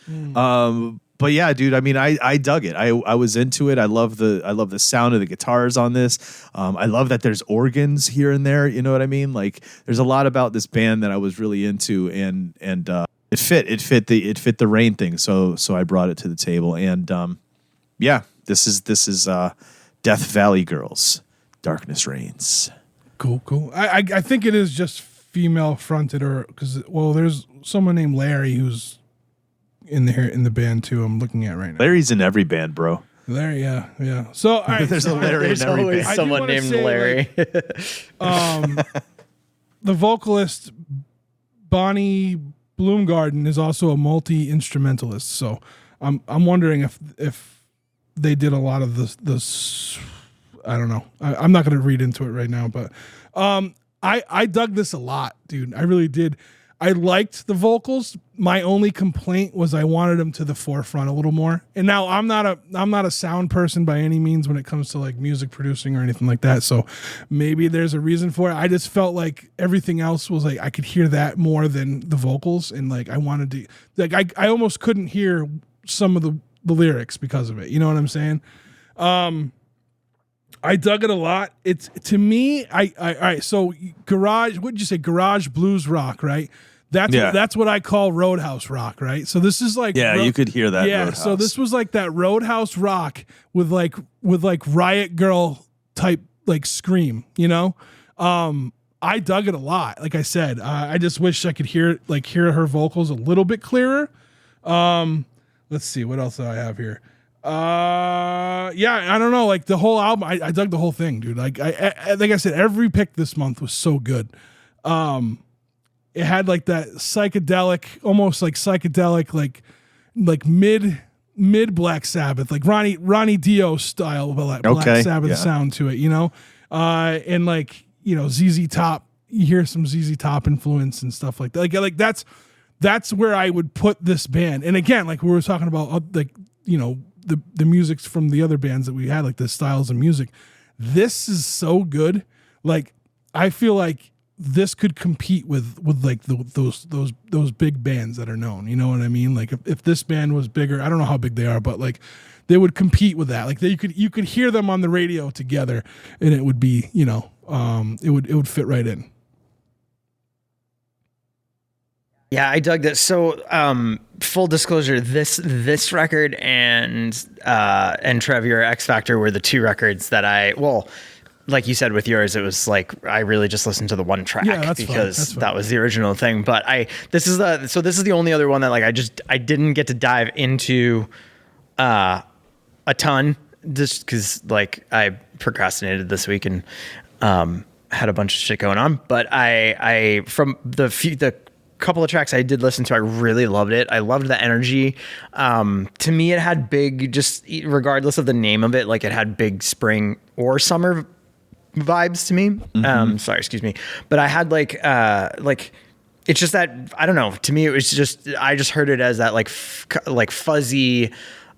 S5: But yeah, dude, I mean, I dug it. I was into it. I love the sound of the guitars on this. I love that there's organs here and there. You know what I mean? Like, there's a lot about this band that I was really into, and it fit the Rain thing. So I brought it to the table, and yeah, this is Death Valley Girls, Darkness Reigns.
S1: Cool. I think it is just female fronted, or because there's someone named Larry who's in the band too. I'm looking at right now.
S5: Larry's in every band, bro.
S1: Larry, yeah. So all right,
S5: there's a Larry in every
S6: always
S5: band.
S6: someone named Larry.
S1: The vocalist Bonnie Bloomgarden is also a multi-instrumentalist. So I'm wondering if they did a lot of this. I don't know. I'm not going to read into it right now, but I dug this a lot, dude. I really did. I liked the vocals. My only complaint was I wanted them to the forefront a little more. And now I'm not a sound person by any means when it comes to like music producing or anything like that. So maybe there's a reason for it. I just felt like everything else was like I could hear that more than the vocals, and like I wanted to, like I almost couldn't hear some of the lyrics because of it. You know what I'm saying? I dug it a lot. It's to me, all right. So garage, what did you say? Garage blues rock, right? That's what I call Roadhouse rock, right? So this is like
S5: you could hear that.
S1: Yeah,
S5: Roadhouse.
S1: so this was like that Roadhouse rock with like Riot Girl type like scream, you know. I dug it a lot. Like I said, I just wish I could hear her vocals a little bit clearer. Let's see what else do I have here. I don't know. Like the whole album, I dug the whole thing, dude. Like like I said, every pick this month was so good. It had like that psychedelic, almost like psychedelic, like mid Black Sabbath, like Ronnie Dio style Black Sabbath sound to it, you know? And like, you know, ZZ Top, you hear some ZZ Top influence and stuff like that. Like that's where I would put this band. And again, like we were talking about, like, you know, the music from the other bands that we had, like the styles of music. This is so good. Like, I feel like this could compete with like those big bands that are known. You know what I mean? Like if this band was bigger, I don't know how big they are, but like they would compete with that. Like you could hear them on the radio together, and it would be, you know, it would fit right in.
S6: Yeah, I dug that. So, full disclosure, this record and Trev, your X Factor were the two records that like you said with yours, it was like I really just listened to the one track because that was the original thing. But this is the only other one that like I didn't get to dive into a ton, just because like I procrastinated this week and had a bunch of shit going on. But I from the couple of tracks I did listen to, I really loved it. I loved the energy. To me, it had big, just regardless of the name of it, like it had big spring or summer vibes to me. Sorry, excuse me. But I had like it's just that, I don't know. To me, it was just, I just heard it as that like fuzzy,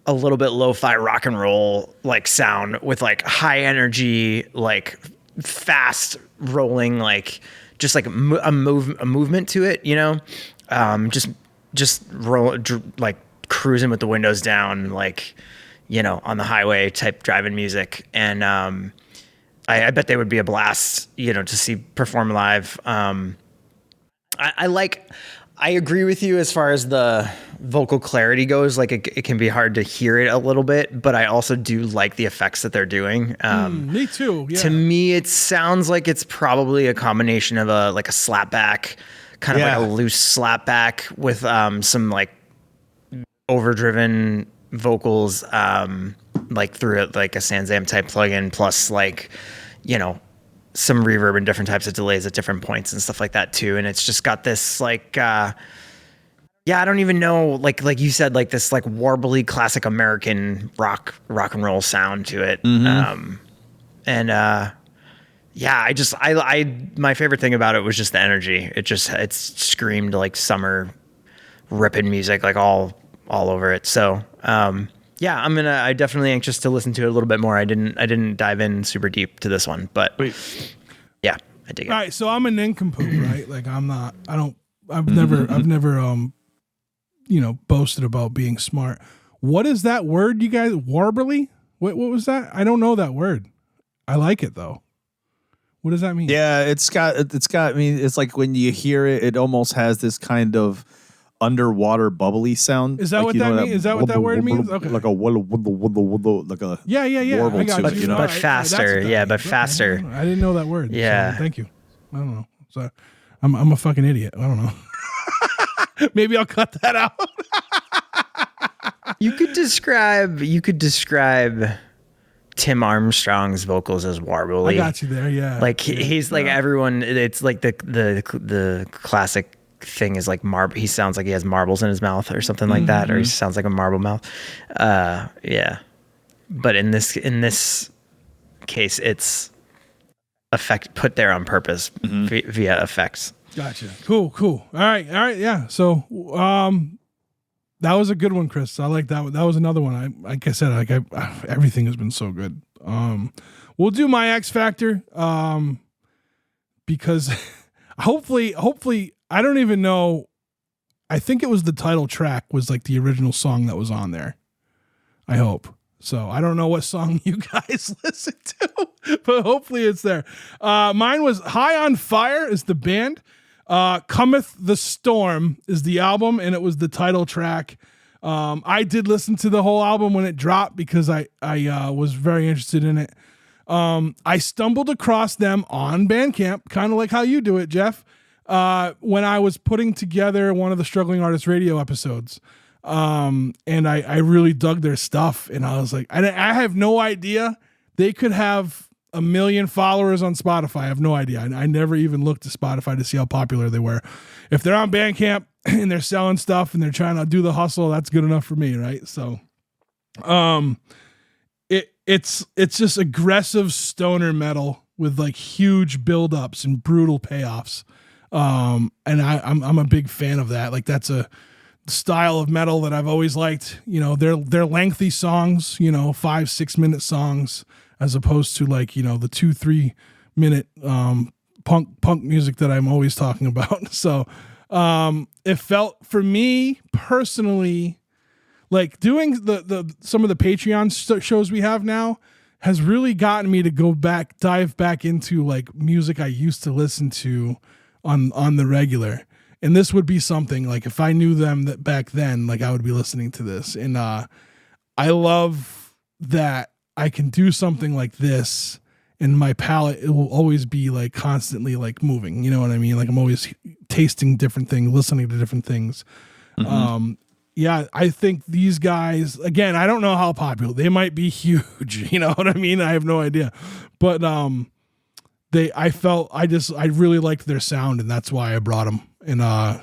S6: a little bit lo-fi rock and roll like sound with like high energy, like fast rolling, like just like a movement to it, you know, just roll, like cruising with the windows down, like, you know, on the highway type driving music. And I bet they would be a blast, you know, to see perform live. I agree with you as far as the vocal clarity goes. Like it can be hard to hear it a little bit, but I also do like the effects that they're doing.
S1: Me too. Yeah.
S6: To me, it sounds like it's probably a combination of a slapback, kind of like a loose slapback with some like overdriven vocals, like through like a Sanzam type plugin, plus like, you know, some reverb and different types of delays at different points and stuff like that too. And it's just got this like, I don't even know, like you said, like this like warbly classic American rock and roll sound to it. My favorite thing about it was just the energy. It screamed like summer ripping music, like all over it. So, I'm definitely anxious to listen to it a little bit more. I didn't dive in super deep to this one, but yeah, I dig it.
S1: All right. So I'm a nincompoop, right? Like I've never, you know, boasted about being smart. What is that word, you guys? Warbly? What was that? I don't know that word. I like it though. What does that mean?
S5: Yeah, it's got, I mean, it's like when you hear it, it almost has this kind of underwater bubbly sound.
S1: Is that what that means? Is that what that word means? Okay.
S5: Like a like a
S1: yeah.
S5: warble
S1: I got
S5: to
S1: you.
S5: it, you know?
S6: But faster. Faster.
S1: I didn't know that word.
S6: Yeah.
S1: So thank you. I don't know. So I'm a fucking idiot. I don't know. Maybe I'll cut that out.
S6: You could describe Tim Armstrong's vocals as warbly.
S1: I got you there. Yeah.
S6: Like he's like everyone. It's like the classic thing is like he sounds like he has marbles in his mouth or something like that, or he sounds like a marble mouth. Yeah. But in this case, it's put there on purpose via effects.
S1: Gotcha. Cool. All right. Yeah. So, that was a good one, Chris. I like that one. That was another one. Like I said, everything has been so good. We'll do my X Factor, because hopefully, I don't even know. I think it was the title track was like the original song that was on there. I hope. So I don't know what song you guys listen to, but hopefully it's there. Mine was High on Fire is the band. Cometh the Storm is the album, and it was the title track. I did listen to the whole album when it dropped because I was very interested in it. I stumbled across them on Bandcamp, kind of like how you do it, Jeff, when I was putting together one of the Struggling Artist Radio episodes. And I really dug their stuff, and I was like, I have no idea. They could have 1 million followers on Spotify. I have no idea. I never even looked at Spotify to see how popular they were. If they're on Bandcamp and they're selling stuff and they're trying to do the hustle, that's good enough for me, right? So, it's just aggressive stoner metal with like huge buildups and brutal payoffs. And I'm a big fan of that. Like that's a style of metal that I've always liked. You know, they're lengthy songs, 5-6 minute songs, as opposed to like, the 2-3 minute punk music that I'm always talking about. So it felt for me personally like doing the some of the Patreon shows we have now has really gotten me to dive back into like music I used to listen to on the regular. And this would be something like if I knew them that back then, like I would be listening to this. And I love that I can do something like this and my palate, it will always be like constantly like moving. You know what I mean? Like I'm always tasting different things, listening to different things. Mm-hmm. Yeah, I think these guys, again, I don't know how popular they might be. Huge. You know what I mean? I have no idea. But I really liked their sound, and that's why I brought them. And I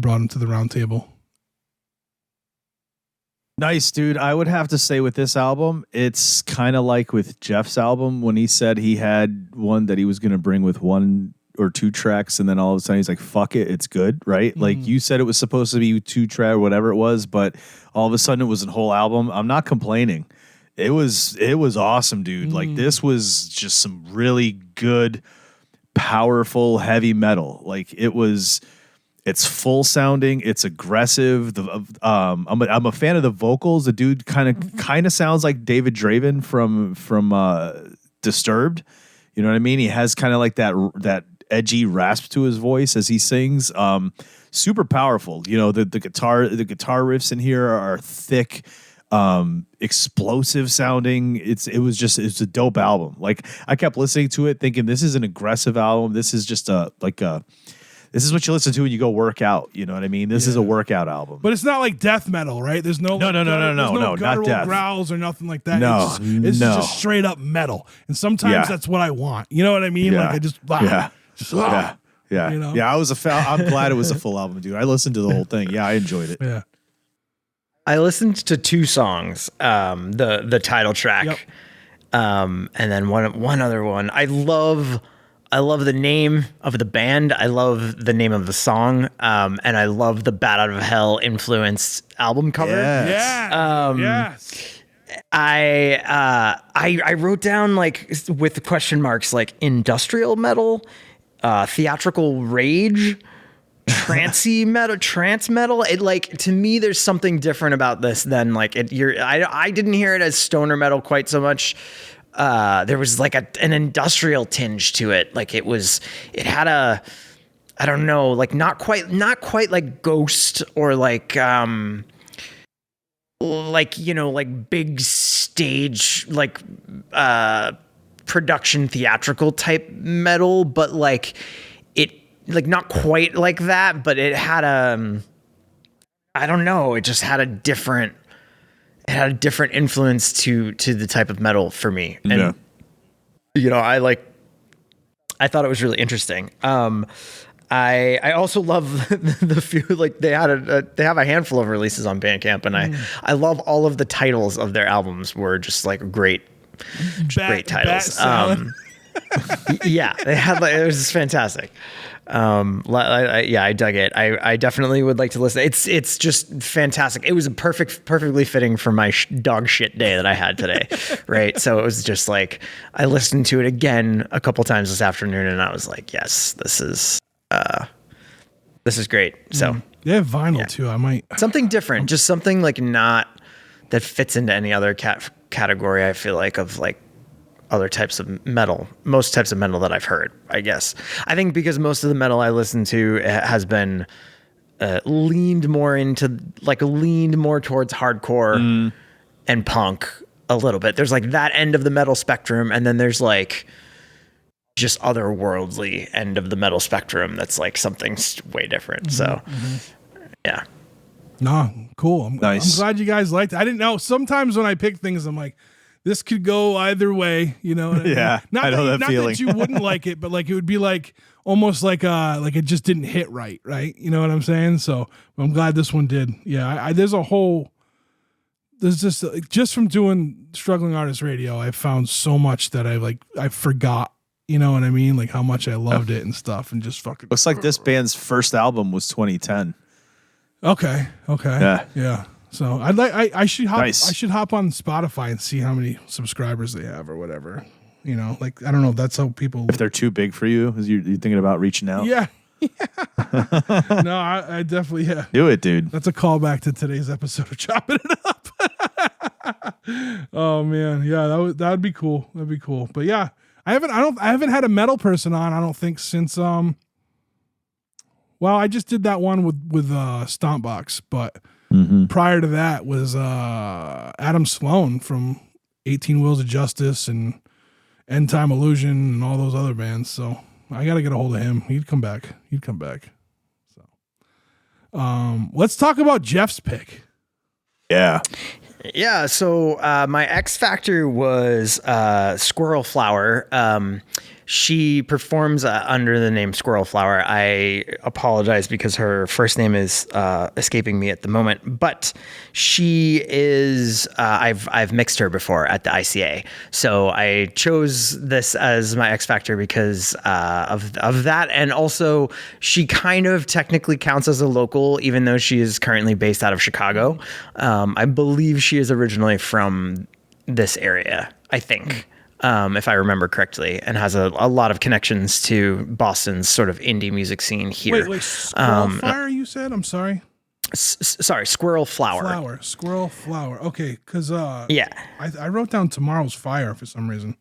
S1: brought them to the Roundtable.
S5: Nice, dude. I would have to say with this album, it's kind of like with Jeff's album when he said he had one that he was going to bring with 1 or 2 tracks, and then all of a sudden he's like, fuck it, it's good, right? Mm. Like you said it was supposed to be 2 track or whatever it was, but all of a sudden it was a whole album. I'm not complaining. It was awesome, dude. Like this was just some really good, powerful, heavy metal. Like it's full sounding, it's aggressive. I'm a fan of the vocals. The dude kind of sounds like David Draven from Disturbed. You know what I mean? He has kind of like that edgy rasp to his voice as he sings. Super powerful. The guitar riffs in here are thick, explosive sounding. It's a dope album. Like I kept listening to it thinking this is an aggressive album. This is just this is what you listen to when you go work out. You know what I mean? This is a workout album.
S1: But it's not like death metal, right? There's no
S5: not death
S1: growls or nothing like that.
S5: No,
S1: it's just straight up metal. And sometimes that's what I want. You know what I mean?
S5: Yeah.
S1: Like I just
S5: Yeah. Yeah, I was I'm glad it was a full album, dude. I listened to the whole thing. Yeah, I enjoyed it.
S1: Yeah.
S6: I listened to 2 songs, the title track, and then one other one. I love the name of the band. I love the name of the song, and I love the Bat Out of Hell influenced album cover.
S1: Yes.
S6: I wrote down like with question marks like industrial metal, theatrical rage, trancey metal, trance metal. It like to me, there's something different about this than like it. I didn't hear it as stoner metal quite so much. There was like an industrial tinge to it. Like it had a, I don't know, like not quite like Ghost or like big stage, like, production theatrical type metal, but like it, like not quite like that, but it had I don't know, it just had a different influence to the type of metal for me. And, I thought it was really interesting. I also love the few, like they have a handful of releases on Bandcamp, and I love all of the titles of their albums were just like great titles. Yeah, they had it was just fantastic. I dug it. I definitely would like to listen. It's just fantastic. It was perfectly fitting for my dog shit day that I had today. Right. So it was just like, I listened to it again a couple times this afternoon and I was like, yes, this is great. So
S1: they have vinyl too. I might
S6: something different, just something like not that fits into any other category. I feel like of like other types of metal, most types of metal that I've heard, I guess. I think because most of the metal I listen to has been leaned more towards hardcore and punk a little bit. There's like that end of the metal spectrum, and then there's like just otherworldly end of the metal spectrum that's like something way different. So yeah.
S1: No, cool.
S5: Nice.
S1: I'm glad you guys liked it. I didn't know. Sometimes when I pick things, I'm like, this could go either way, you know? What I mean?
S5: Yeah, I know that feeling.
S1: Not that you wouldn't like it, but like it would be like almost like it just didn't hit right? You know what I'm saying? So I'm glad this one did. Yeah, there's just from doing Struggling Artist Radio, I found so much that I forgot. You know what I mean? Like how much I loved it and stuff, and just fucking.
S5: Looks like this band's first album was 2010.
S1: Okay. Yeah. So I should hop.
S5: Nice.
S1: I should hop on Spotify and see how many subscribers they have or whatever. You know, like I don't know. That's how people.
S5: If they're too big for you, you're thinking about reaching out.
S1: Yeah. No, I definitely
S5: Do it, dude.
S1: That's a callback to today's episode of Chopping It Up. Oh man, yeah, that'd be cool. That'd be cool. But yeah, I haven't had a metal person on. I don't think since well, I just did that one with Stompbox, but prior to that was Adam Sloan from 18 Wheels of Justice and End Time Illusion and all those other bands. So I got to get a hold of him. He'd come back. So, let's talk about Jeff's pick.
S5: Yeah.
S6: Yeah, so my X Factor was Squirrel Flower. She performs under the name Squirrel Flower. I apologize because her first name is escaping me at the moment, but she is, I've mixed her before at the ICA. So I chose this as my X Factor because of that. And also she kind of technically counts as a local, even though she is currently based out of Chicago. I believe she is originally from this area, I think. If I remember correctly, and has a lot of connections to Boston's sort of indie music scene here.
S1: Wait, Squirrel Fire, you said? I'm sorry.
S6: Sorry, Squirrel Flower.
S1: Squirrel Flower. Okay, because
S6: yeah,
S1: I wrote down Tomorrow's Fire for some reason.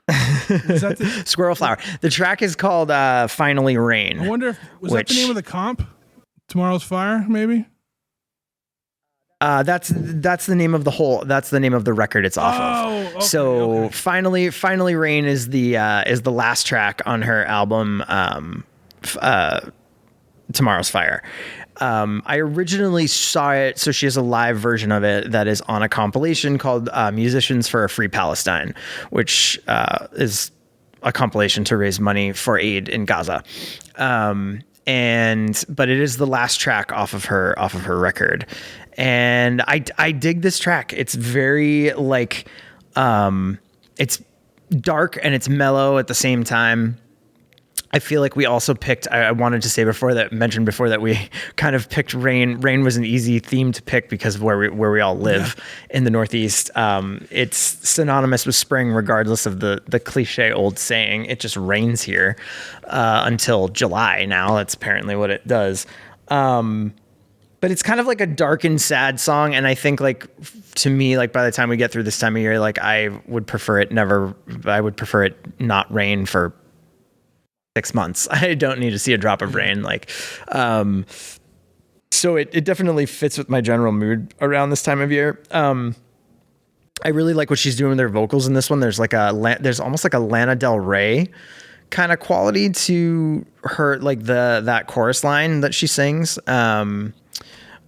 S1: Is that
S6: Squirrel Flower. The track is called Finally Rain.
S1: I wonder if that the name of the comp? Tomorrow's Fire, maybe?
S6: That's the name of that's the name of the record it's off of.
S1: Okay,
S6: so
S1: okay.
S6: Finally Rain is the last track on her album Tomorrow's Fire. I originally saw it, so she has a live version of it that is on a compilation called Musicians for a Free Palestine, which is a compilation to raise money for aid in Gaza. But it is the last track off of her record. And I dig this track. It's very like, it's dark and it's mellow at the same time. I feel like we also picked, I wanted to say mentioned before that we kind of picked Rain. Rain was an easy theme to pick because of where we all live in the Northeast. It's synonymous with spring, regardless of the cliche old saying, it just rains here, until July now. That's apparently what it does. But it's kind of like a dark and sad song. And I think like, to me, like by the time we get through this time of year, like I would prefer it not rain for 6 months. I don't need to see a drop of rain. Like, so it definitely fits with my general mood around this time of year. I really like what she's doing with her vocals in this one. There's there's almost like a Lana Del Rey kind of quality to her, like that chorus line that she sings.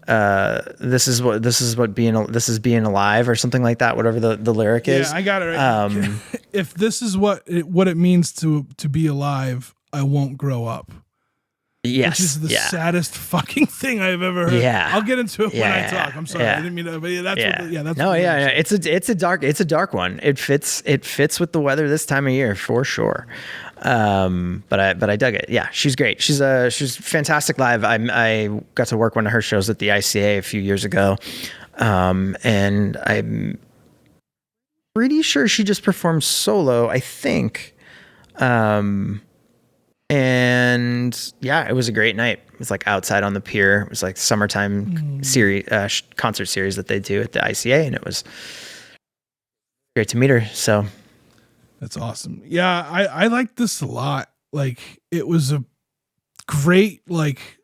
S6: This is being alive or something like that, whatever the lyric is.
S1: Yeah, I got it right. If this is what it means to be alive, I won't grow up.
S6: Yes.
S1: Which is the saddest fucking thing I've ever heard.
S6: Yeah.
S1: I'll get into it when I talk. I'm sorry. I didn't mean to, but that's
S6: It's a dark one. It fits with the weather this time of year for sure. But I dug it. Yeah, she's great. She's fantastic live. I got to work one of her shows at the ICA a few years ago. And I'm pretty sure she just performed solo, I think. And yeah, it was a great night. It was like outside on the pier. It was like summertime concert series that they do at the ICA, and it was great to meet her. So
S1: That's awesome. Yeah, I like this a lot. Like, it was a great, like,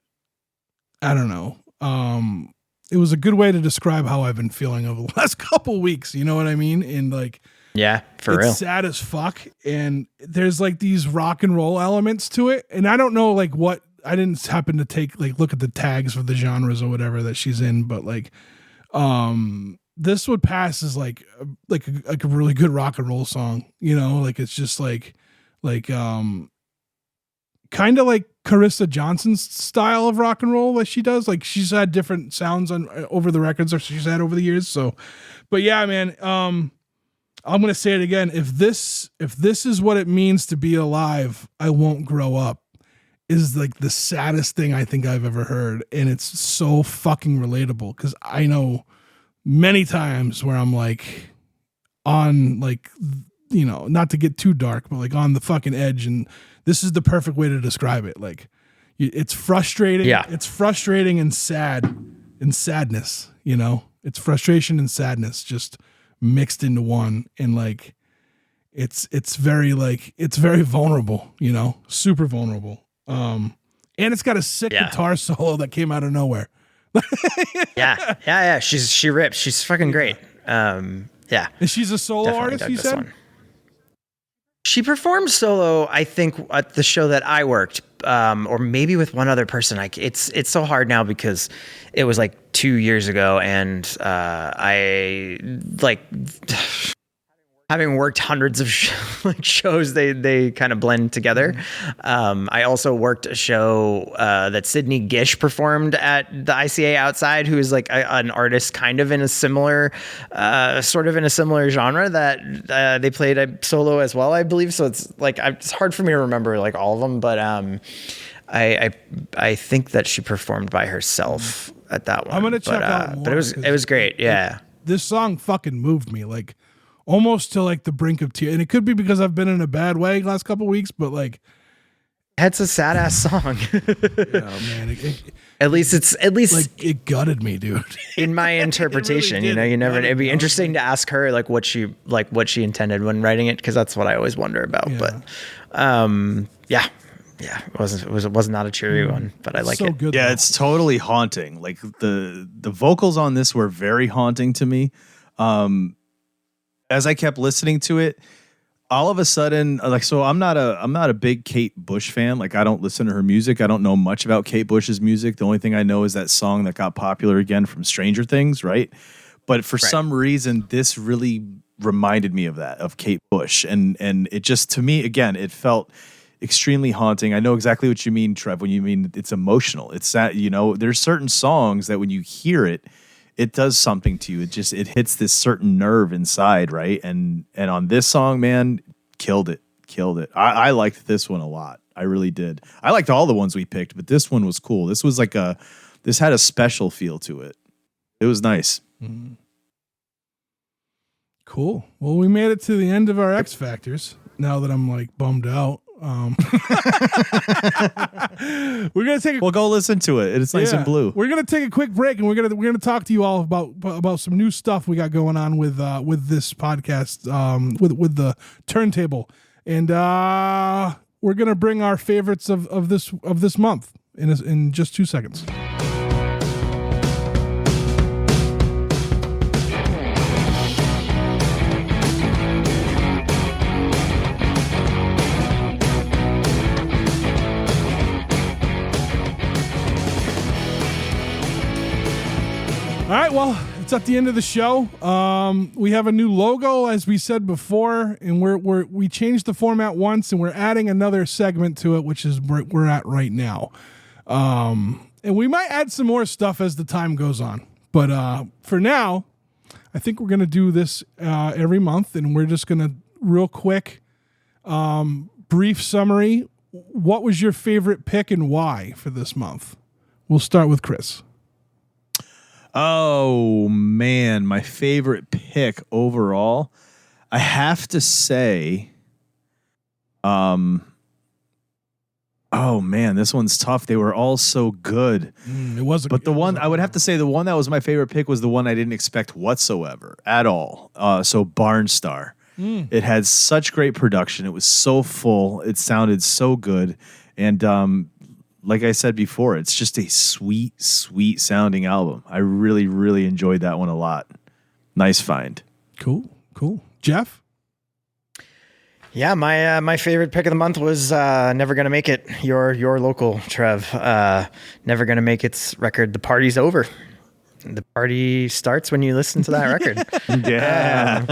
S1: I don't know. It was a good way to describe how I've been feeling over the last couple weeks. You know what I mean? And like,
S6: yeah, for
S1: it's
S6: real.
S1: sad as fuck. And there's like these rock and roll elements to it. And I don't know like what, I didn't happen to look at the tags for the genres or whatever that she's in, but like, this would pass as like a really good rock and roll song, you know, like it's just like kind of like Carissa Johnson's style of rock and roll that she does. Like she's had different sounds on over the records that she's had over the years. So, but yeah, man, I'm going to say it again. If this is what it means to be alive, I won't grow up is like the saddest thing I think I've ever heard. And it's so fucking relatable. Cause I know many times where I'm like on like, you know, not to get too dark, but like on the fucking edge. And this is the perfect way to describe it. Like it's frustrating.
S6: Yeah.
S1: It's frustrating and sad and sadness, you know, it's frustration and sadness just mixed into one. And like, it's very vulnerable, you know, super vulnerable. And it's got a sick guitar solo that came out of nowhere.
S6: Yeah. She rips. She's fucking great.
S1: And she's a solo artist, you said?
S6: One. She performed solo, I think, at the show that I worked, or maybe with one other person. It's so hard now because it was like 2 years ago, and I like having worked hundreds of shows, they kind of blend together. I also worked a show that Sydney Gish performed at the ICA outside, who is like an artist kind of in a similar, sort of in a similar genre that they played a solo as well, I believe. So it's like, it's hard for me to remember like all of them, but I think that she performed by herself at that one.
S1: I'm going to check out more,
S6: but it was great. Yeah.
S1: This song fucking moved me like almost to like the brink of tears. And it could be because I've been in a bad way the last couple of weeks, but like
S6: it's a sad ass song.
S1: Yeah, man.
S6: At least
S1: like it gutted me, dude.
S6: In my interpretation, really, you know, you never, it'd be interesting to ask her like what she intended when writing it. Cause that's what I always wonder about. Yeah. But, it was not a cheery one, but I like
S1: so
S6: it.
S1: Good,
S5: yeah,
S1: though.
S5: it's totally haunting. Like the vocals on this were very haunting to me. As I kept listening to it, all of a sudden, like, so I'm not a big Kate Bush fan. Like, I don't listen to her music. I don't know much about Kate Bush's music. The only thing I know is that song that got popular again from Stranger Things, right? But for some reason, this really reminded me of that, of Kate Bush. And it just, to me, again, it felt extremely haunting. I know exactly what you mean, Trev, when you mean it's emotional. It's that, you know, there's certain songs that when you hear it, it does something to you. It hits this certain nerve inside, right? And on this song, man, killed it. I liked this one a lot. I really did. I liked all the ones we picked, but this one was cool. This was like this had a special feel to it. It was nice.
S1: Mm-hmm. Cool. Well, we made it to the end of our X Factors. Now that I'm like bummed out. We're gonna take.
S5: Well, go listen to it. It's nice and blue.
S1: We're gonna take a quick break, and we're gonna talk to you all about some new stuff we got going on with this podcast, with the turntable, and we're gonna bring our favorites of this month in just 2 seconds. All right, well, it's at the end of the show. We have a new logo, as we said before, and we changed the format once, and we're adding another segment to it, which is where we're at right now. And we might add some more stuff as the time goes on. But for now, I think we're going to do this every month, and we're just going to, real quick, brief summary. What was your favorite pick and why for this month? We'll start with Chris.
S5: Oh, man, my favorite pick overall, I have to say, Oh man, this one's tough. They were all so good.
S1: It was,
S5: but the one I would have to say, the one that was my favorite pick was the one I didn't expect whatsoever at all. So Barnstar. It had such great production. It was so full. It sounded so good, and like I said before, it's just a sweet, sweet sounding album. I really, really enjoyed that one a lot. Nice find.
S1: Cool. Jeff?
S6: Yeah, my favorite pick of the month was Never Gonna Make It, your local Trev. Never Gonna Make It's record, The Party's Over. The party starts when you listen to that record.
S5: Yeah.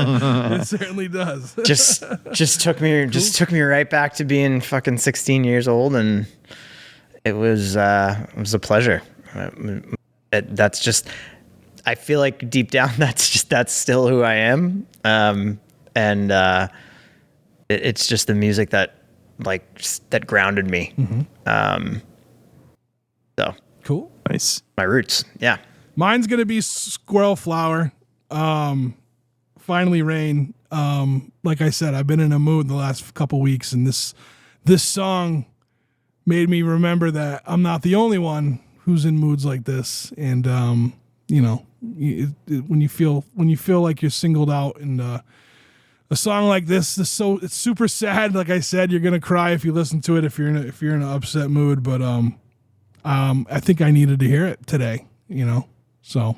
S1: It certainly does.
S6: just took me right back to being fucking 16 years old, and it was a pleasure. That's just, I feel like deep down that's still who I am. And it's just the music that that grounded me. So
S1: cool.
S5: Nice.
S6: My roots. Yeah.
S1: Mine's gonna be Squirrel Flower. Finally Rain. Like I said, I've been in a mood the last couple weeks, and this song made me remember that I'm not the only one who's in moods like this. And when you feel like you're singled out, and a song like this is it's super sad. Like I said, you're gonna cry if you listen to it if you're in an upset mood. But I think I needed to hear it today. So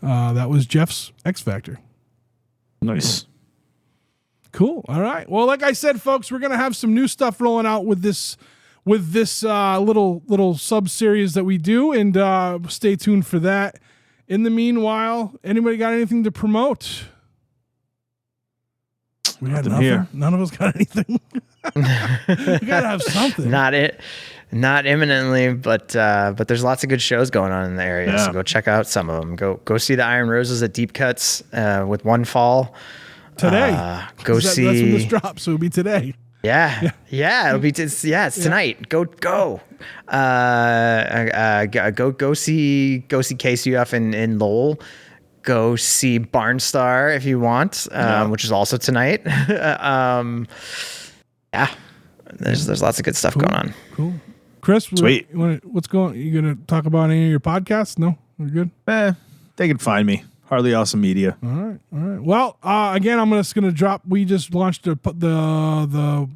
S1: that was Jeff's X Factor.
S5: Nice.
S1: Cool. All right. Well, like I said, folks, we're gonna have some new stuff rolling out with this little sub series that we do, and stay tuned for that. In the meanwhile, anybody got anything to promote? We got nothing here. None of us got anything. We gotta have something.
S6: Not imminently, but there's lots of good shows going on in the area.
S5: Yeah.
S6: So go check out some of them. Go see the Iron Roses at Deep Cuts with One Fall
S1: today. That's when this drops, so it'll be today.
S6: Yeah. It'll be. It's tonight. Go. Go see KCUF in Lowell. Go see Barnstar if you want, which is also tonight. There's lots of good stuff going on.
S1: Cool. Chris,
S5: sweet.
S1: What's going? You gonna talk about any of your podcasts? No, we're good.
S5: They can find me. Hardly Awesome Media.
S1: All right. Well, again, I'm just gonna drop. We just launched the podcast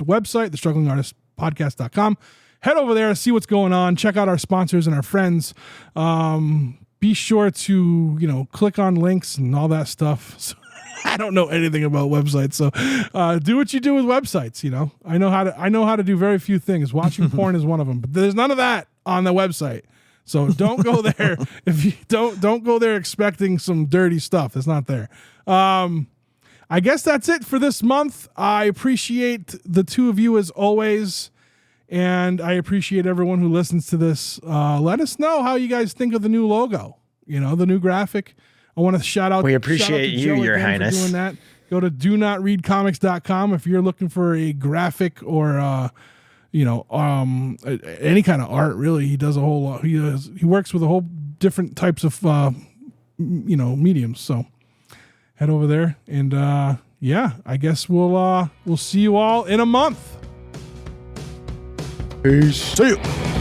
S1: website, the strugglingartistpodcast.com. Head over there, see what's going on. Check out our sponsors and our friends. Be sure to click on links and all that stuff. So, I don't know anything about websites, so do what you do with websites. I know how to do very few things. Watching porn is one of them, but there's none of that on the website. So don't go there if you don't go there expecting some dirty stuff. It's not there. I guess that's it for this month. I appreciate the two of you as always. And I appreciate everyone who listens to this. Let us know how you guys think of the new logo, the new graphic. I want to shout out.
S6: We appreciate you, Your Highness.
S1: For doing that. Go to donotreadcomics.com if you're looking for a graphic or, any kind of art. Really, he does a whole lot. He works with a whole different types of, mediums. So head over there, and I guess we'll see you all in a month.
S5: Peace.
S1: See you.